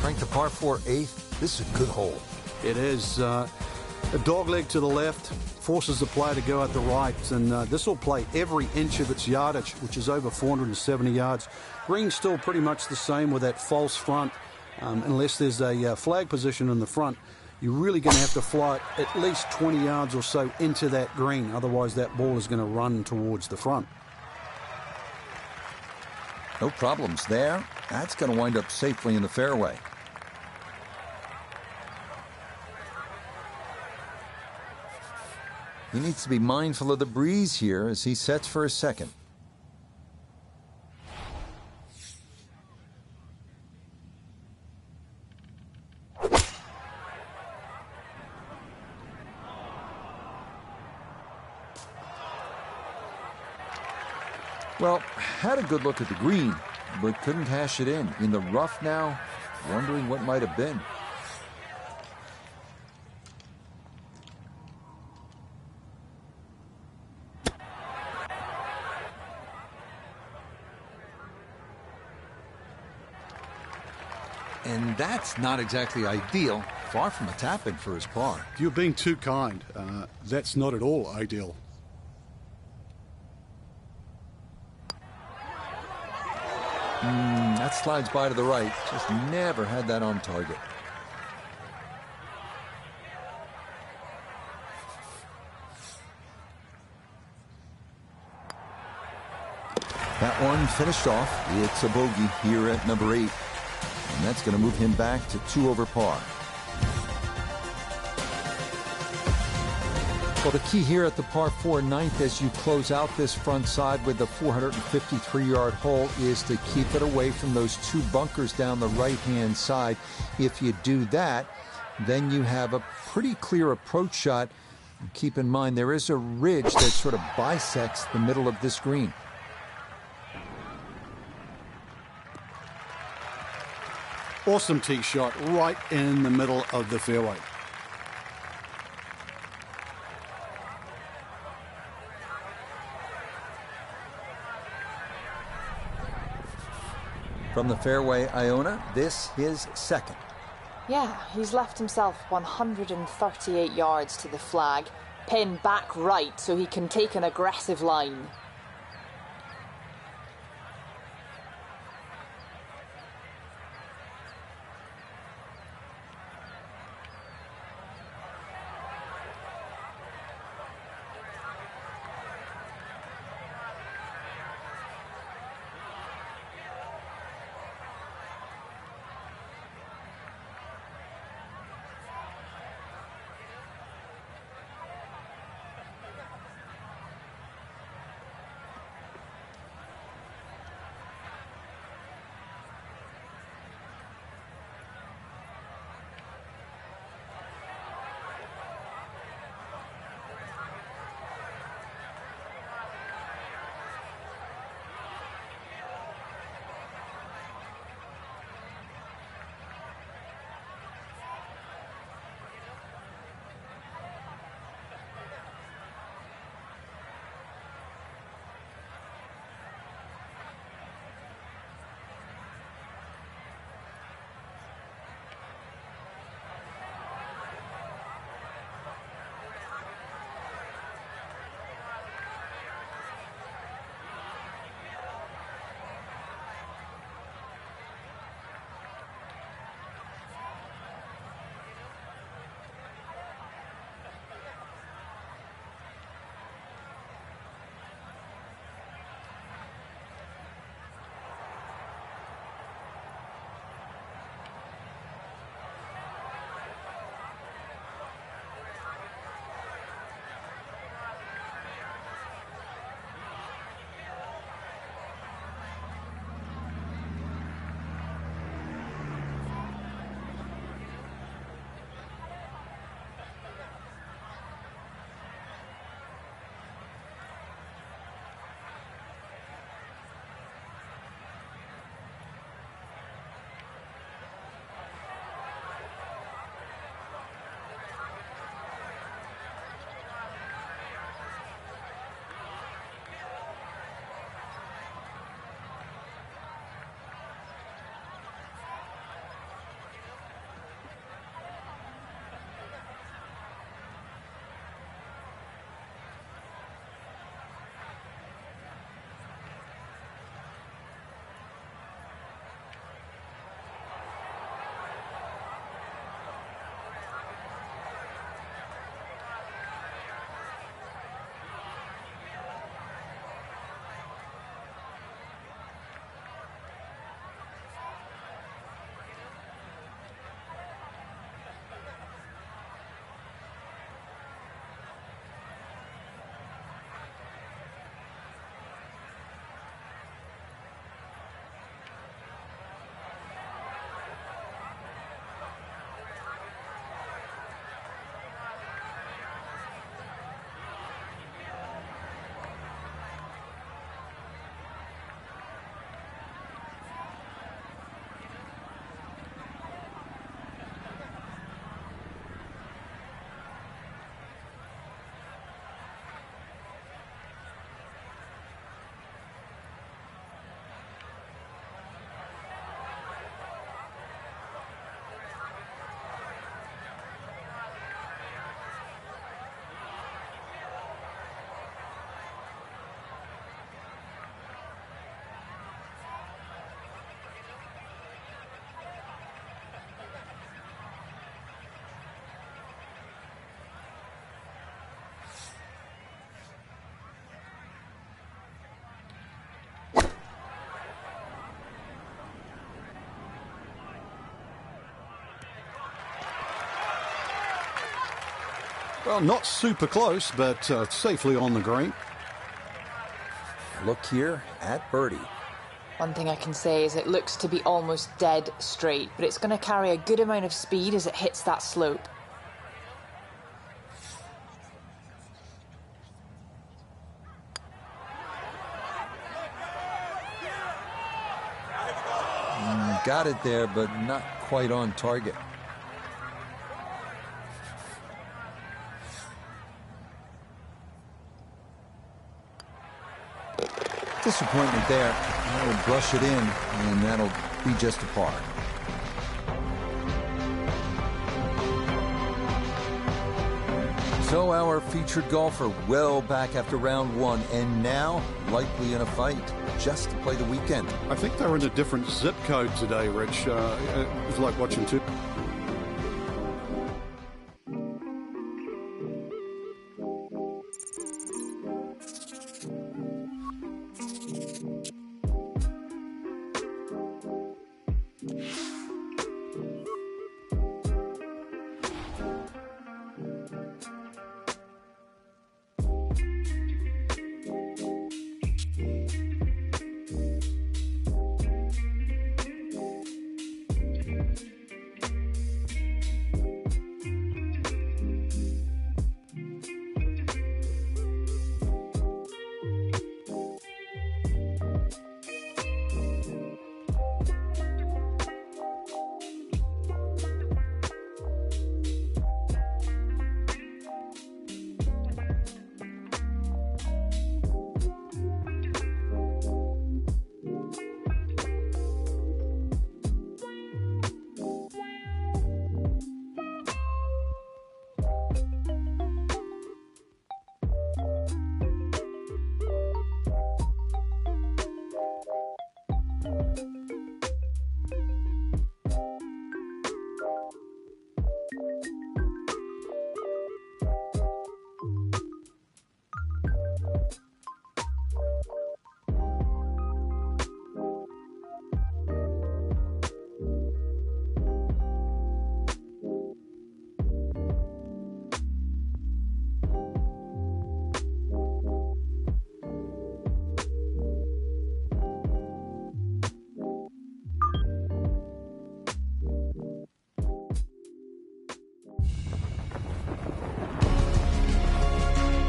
Frank, the par 4 8th. This is a good hole. It is a dog leg to the left, forces the player to go at the right, and this will play every inch of its yardage, which is over 470 yards. Green's still pretty much the same with that false front, unless there's a flag position in the front. You're really going to have to fly it at least 20 yards or so into that green. Otherwise, that ball is going to run towards the front. No problems there. That's going to wind up safely in the fairway. He needs to be mindful of the breeze here as he sets for his second. Well, had a good look at the green, but couldn't cash it in. In the rough now, wondering what might have been. And that's not exactly ideal. Far from a tap-in for his par. You're being too kind. That's not at all ideal. That slides by to the right. Just never had that on target. That one finished off. It's a bogey here at number 8. And that's going to move him back to 2 over par. Well, the key here at the par 4 ninth as you close out this front side with the 453-yard hole is to keep it away from those two bunkers down the right-hand side. If you do that, then you have a pretty clear approach shot. And keep in mind, there is a ridge that sort of bisects the middle of this green. Awesome tee shot right in the middle of the fairway. From the fairway, Iona, this is second. Yeah, he's left himself 138 yards to the flag. Pin back right so he can take an aggressive line. Well, not super close, but safely on the green. Look here at birdie. One thing I can say is it looks to be almost dead straight, but it's going to carry a good amount of speed as it hits that slope. Got it there, but not quite on target. Disappointment there. That'll brush it in, and that'll be just a par. So our featured golfer well back after round one, and now likely in a fight just to play the weekend. I think they're in a different zip code today, Rich. It was like watching two.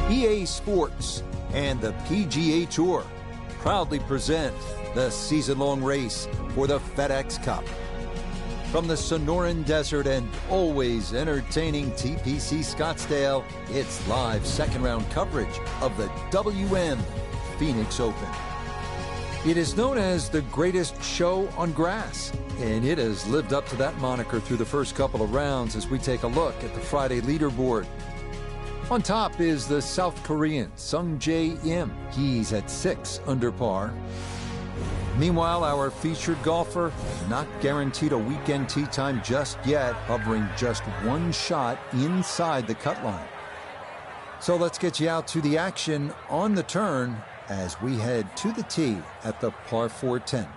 EA Sports and the PGA Tour proudly present the season-long race for the FedEx Cup. From the Sonoran Desert and always entertaining TPC Scottsdale, it's live second-round coverage of the WM Phoenix Open. It is known as the greatest show on grass, and it has lived up to that moniker through the first couple of rounds as we take a look at the Friday leaderboard. On top is the South Korean Sung Jae Im. He's at 6 under par. Meanwhile, our featured golfer not guaranteed a weekend tee time just yet, hovering just one shot inside the cut line. So let's get you out to the action on the turn as we head to the tee at the par 4 10th.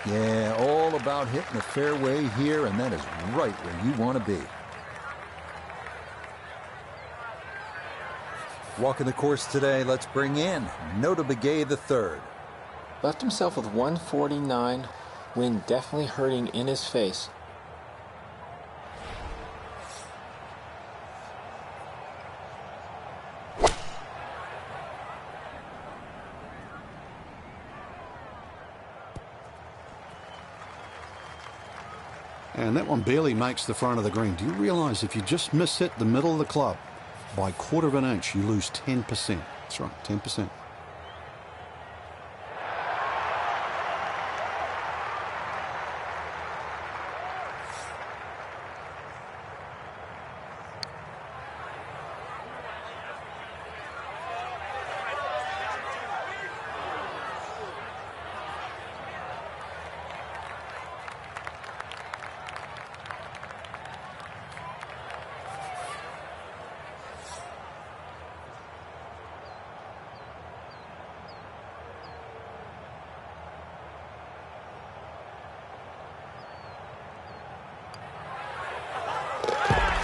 Yeah, all about hitting the fairway here, and that is right where you want to be. Walking the course today, let's bring in Nota Begay III. Left himself with 149, wind definitely hurting in his face. And that one barely makes the front of the green. Do you realize if you just miss hit the middle of the club by 1/4 of an inch, you lose 10%. That's right, 10%.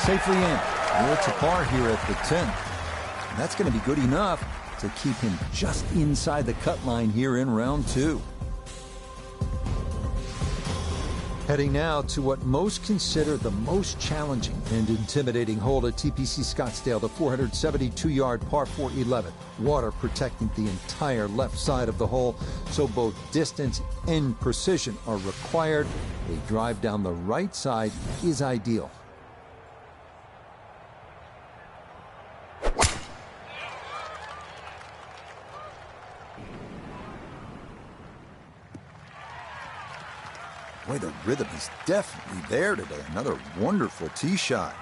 Safely in. Well, it's a par here at the 10th. And that's going to be good enough to keep him just inside the cut line here in round 2. Heading now to what most consider the most challenging and intimidating hole at TPC Scottsdale, the 472-yard par 4 11. Water protecting the entire left side of the hole, so both distance and precision are required. A drive down the right side is ideal. Boy, the rhythm is definitely there today. Another wonderful tee shot.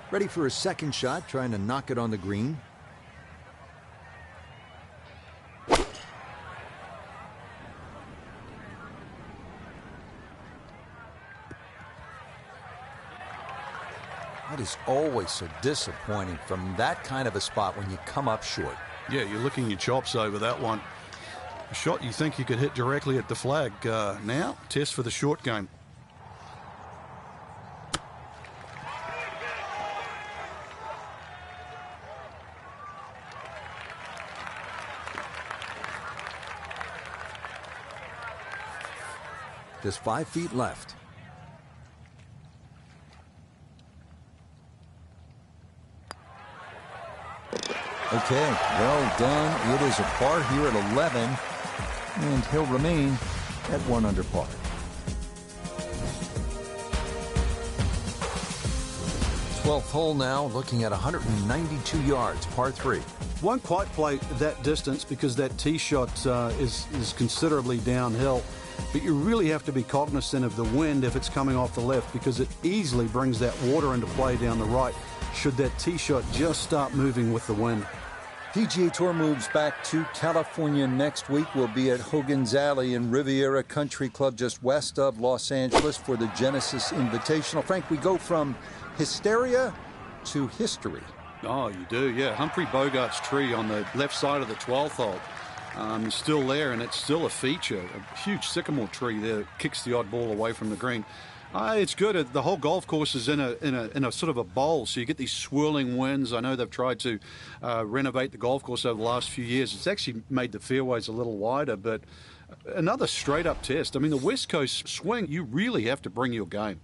Ready for a second shot, trying to knock it on the green. That is always so disappointing from that kind of a spot when you come up short. Yeah, you're licking your chops over that one. A shot you think you could hit directly at the flag. Now, test for the short game. Just 5 feet left. Okay, well done. It is a par here at 11, and he'll remain at 1 under par. Twelfth hole now, looking at 192 yards, par 3. Won't quite play that distance because that tee shot is considerably downhill. But you really have to be cognizant of the wind if it's coming off the left, because it easily brings that water into play down the right should that tee shot just start moving with the wind. PGA Tour moves back to California next week. We'll be at Hogan's Alley in Riviera Country Club just west of Los Angeles for the Genesis Invitational. Frank, we go from hysteria to history. Oh, you do, yeah. Humphrey Bogart's tree on the left side of the 12th hole is still there, and it's still a feature. A huge sycamore tree there that kicks the odd ball away from the green. It's good. The whole golf course is in a sort of a bowl, so you get these swirling winds. I know they've tried to renovate the golf course over the last few years. It's actually made the fairways a little wider, but another straight-up test. I mean, the West Coast swing, you really have to bring your game.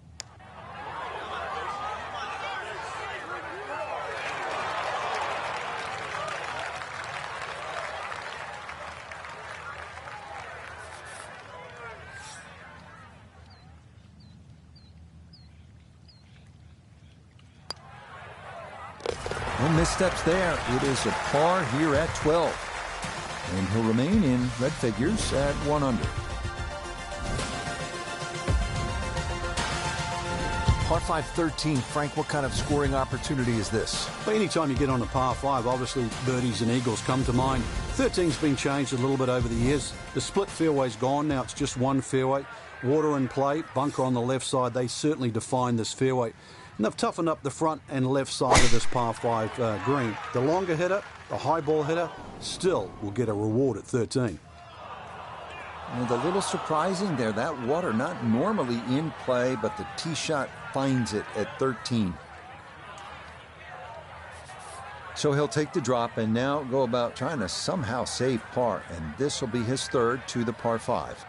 No missteps there. It is a par here at 12. And he'll remain in red figures at 1 under. Par 5 13. Frank, what kind of scoring opportunity is this? Well, anytime you get on a par 5, obviously birdies and eagles come to mind. 13's been changed a little bit over the years. The split fairway's gone. Now it's just one fairway. Water in play, bunker on the left side. They certainly define this fairway. And they've toughened up the front and left side of this par 5 green. The longer hitter, the high ball hitter, still will get a reward at 13. And a little surprising there. That water not normally in play, but the tee shot finds it at 13. So he'll take the drop and now go about trying to somehow save par. And this will be his third to the par 5.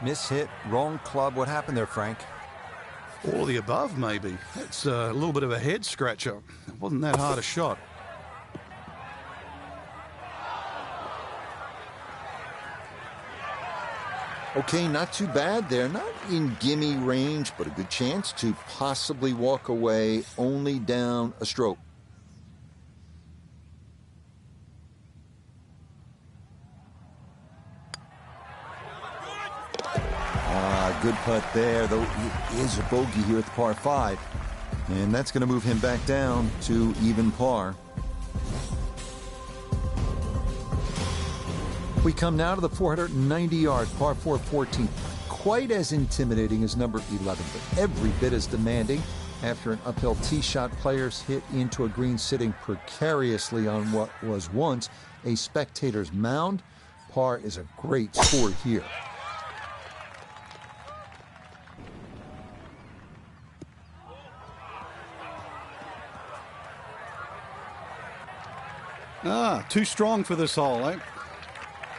Mishit, wrong club. What happened there, Frank? All of the above, maybe. It's a little bit of a head scratcher. It wasn't that hard a shot. Okay, not too bad there. Not in gimme range, but a good chance to possibly walk away only down a stroke. good putt there, though it is a bogey here at the par 5. And that's going to move him back down to even par. We come now to the 490-yard par 4 14th. Quite as intimidating as number 11, but every bit as demanding. After an uphill tee shot, players hit into a green sitting precariously on what was once a spectator's mound. Par is a great score here. Too strong for this hole, eh?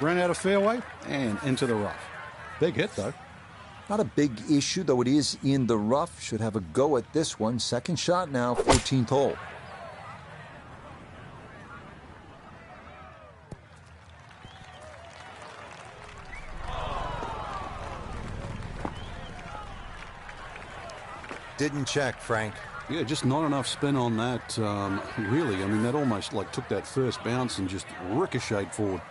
Ran out of fairway and into the rough. Big hit, though. Not a big issue, though it is in the rough. Should have a go at this one. Second shot now, 14th hole. Didn't check, Frank. Yeah, just not enough spin on that, really. I mean, that almost like took that first bounce and just ricocheted forward.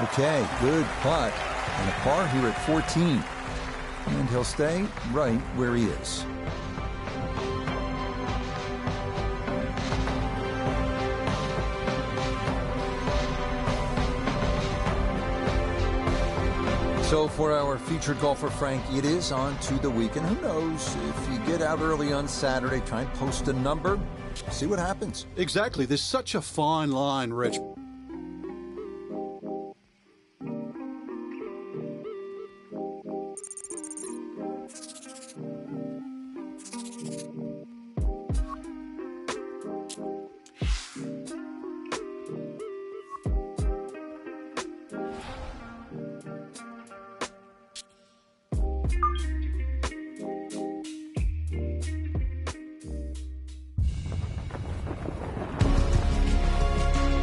Okay, good putt. And a par here at 14. And he'll stay right where he is. So for our featured golfer, Frank, it is on to the weekend. Who knows? If you get out early on Saturday, try and post a number, see what happens. Exactly. There's such a fine line, Rich.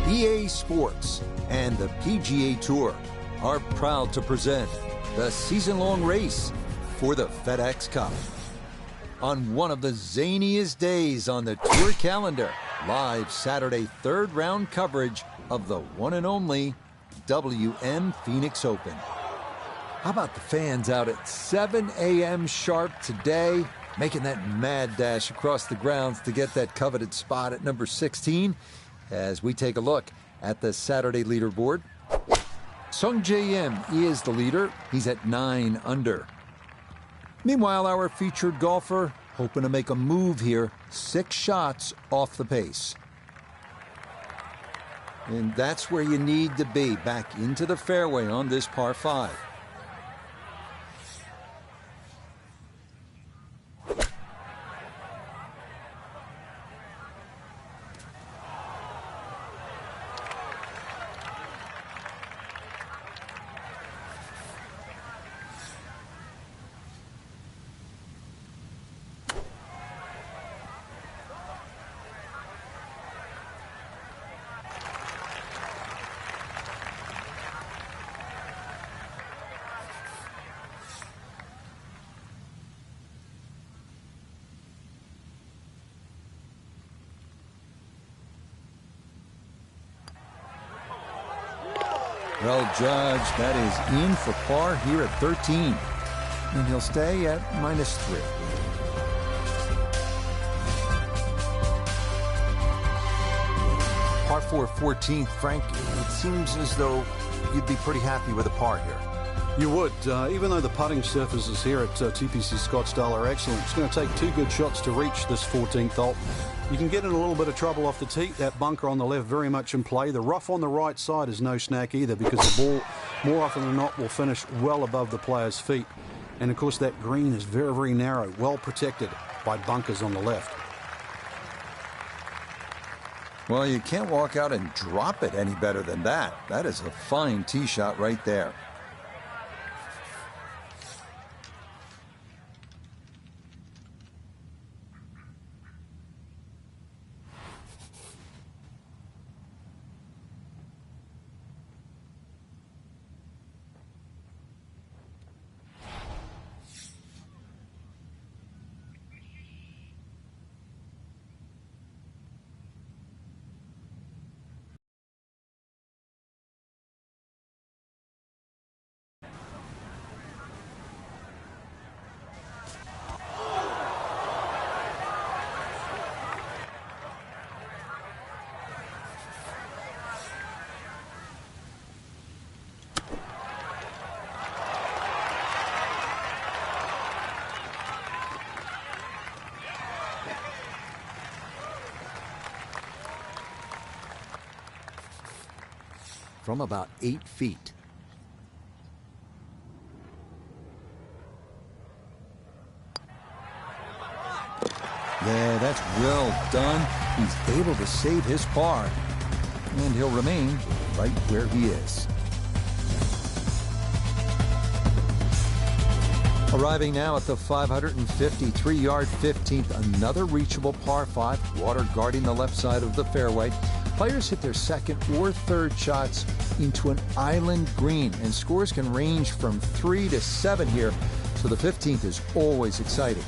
EA Sports and the PGA Tour are proud to present the season-long race for the FedEx Cup. On one of the zaniest days on the tour calendar, live Saturday third-round coverage of the one and only WM Phoenix Open. How about the fans out at 7 a.m. sharp today, making that mad dash across the grounds to get that coveted spot at number 16? As we take a look at the Saturday leaderboard, Sung J M is the leader. He's at 9 under. Meanwhile, our featured golfer hoping to make a move here, 6 shots off the pace. And that's where you need to be, back into the fairway on this par 5. Well judged. That is in for par here at 13. And he'll stay at -3. Par 4, 14th. Frank, it seems as though you'd be pretty happy with a par here. You would, even though the putting surfaces here at TPC Scottsdale are excellent. It's going to take 2 good shots to reach this 14th hole. You can get in a little bit of trouble off the tee. That bunker on the left very much in play. The rough on the right side is no snack either, because the ball, more often than not, will finish well above the player's feet. And of course that green is very, very narrow, well protected by bunkers on the left. Well, you can't walk out and drop it any better than that. That is a fine tee shot right there. From about 8 feet. Yeah, that's well done. He's able to save his par. And he'll remain right where he is. Arriving now at the 553-yard 15th, another reachable par 5, water guarding the left side of the fairway. Players hit their second or third shots into an island green, and scores can range from 3 to 7 here, so the 15th is always exciting.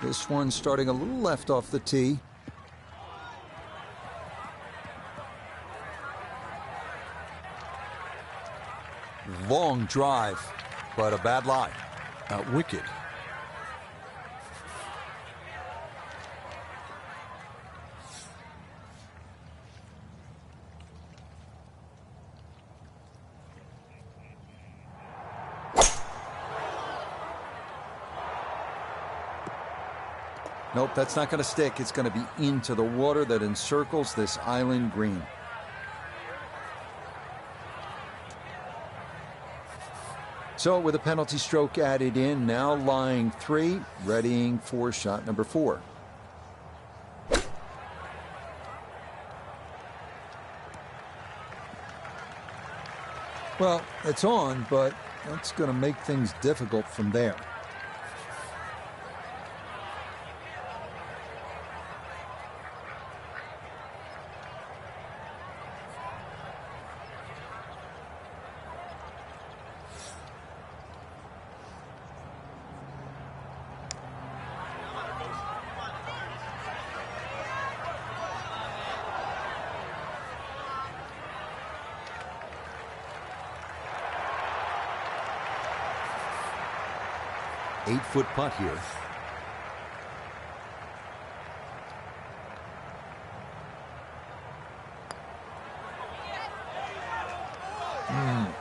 This one starting a little left off the tee. Long drive, but a bad lie. Wicked. Nope, that's not going to stick. It's going to be into the water that encircles this island green. So with a penalty stroke added in, now lying 3, readying for shot number 4. Well, it's on, but that's going to make things difficult from there. Eight-foot putt here.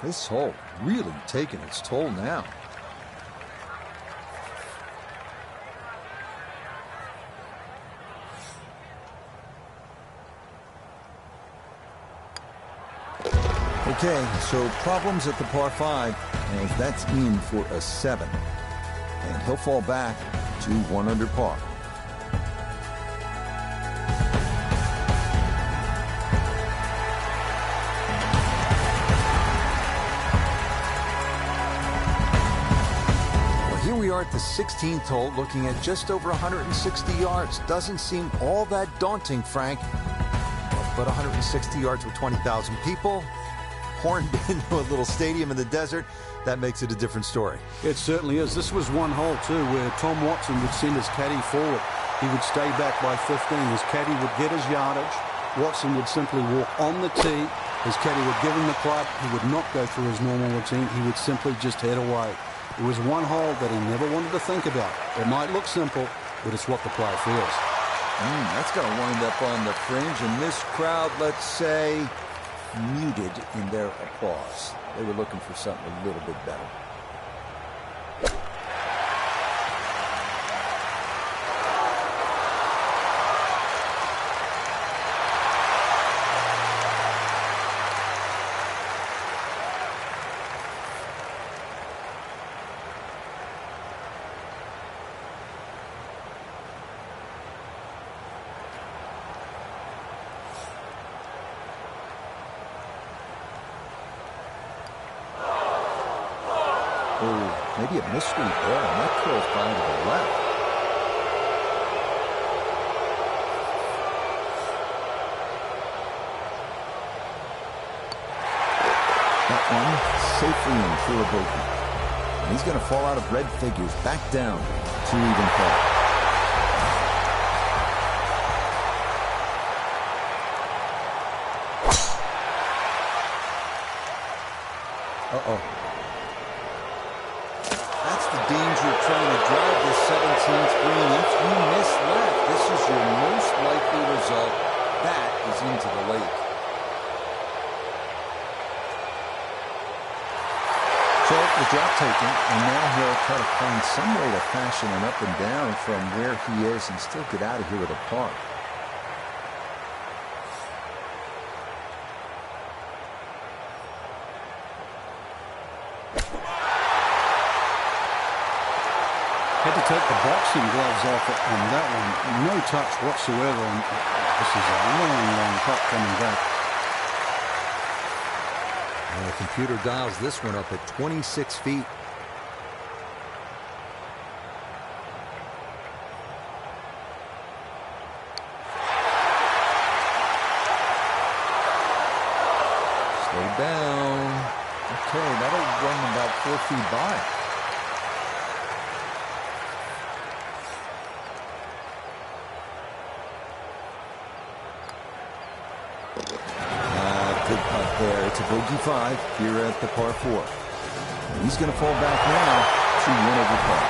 This hole really taking its toll now. Okay, so problems at the par 5 as that's in for a 7. And he'll fall back to 1 under par. Well, here we are at the 16th hole, looking at just over 160 yards. Doesn't seem all that daunting, Frank. But 160 yards with 20,000 people, horned into a little stadium in the desert, that makes it a different story. It certainly is. This was one hole, too, where Tom Watson would send his caddy forward. He would stay back by 15. His caddy would get his yardage. Watson would simply walk on the tee. His caddy would give him the club. He would not go through his normal routine. He would simply just head away. It was one hole that he never wanted to think about. It might look simple, but it's what the player feels. That's going to wind up on the fringe, and this crowd, let's say, muted in their applause. They were looking for something a little bit better. Oh, maybe a mystery ball, and that curls by to the left. That one safely in for a bogey. And he's going to fall out of red figures back down to even par. Uh-oh. That's the danger of trying to drive this 17th green. If you miss left, this is your most likely result. That is into the lake. So the drop taken, and now he'll try to find some way to fashion an up and down from where he is and still get out of here with a par. Had to take the boxing gloves off it on that one. No touch whatsoever. And this is a long, long putt coming back. And the computer dials this one up at 26 feet. Slow down. Okay, that'll run about 4 feet by. to bogey 5 here at the par 4. And he's going to fall back now to 1 over par.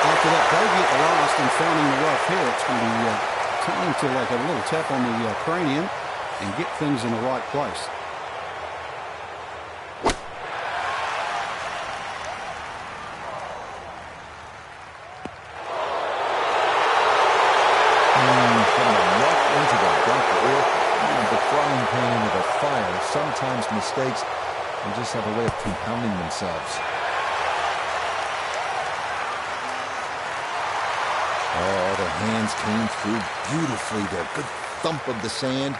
After that bogey at the last and finding the rough here, it's going to be time to like a little tap on the cranium and get things in the right place. From the rough into the bunker, the frying pan into the fire. Sometimes mistakes just have a way of compounding themselves. Oh, the hands came through beautifully there. Good thump of the sand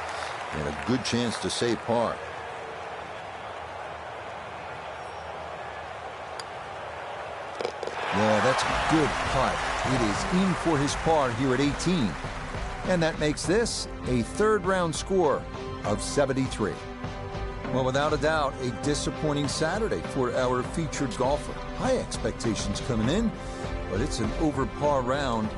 and a good chance to save par. Yeah, that's a good putt. It is in for his par here at 18. And that makes this a third-round score of 73. Well, without a doubt, a disappointing Saturday for our featured golfer. High expectations coming in, but it's an over-par round.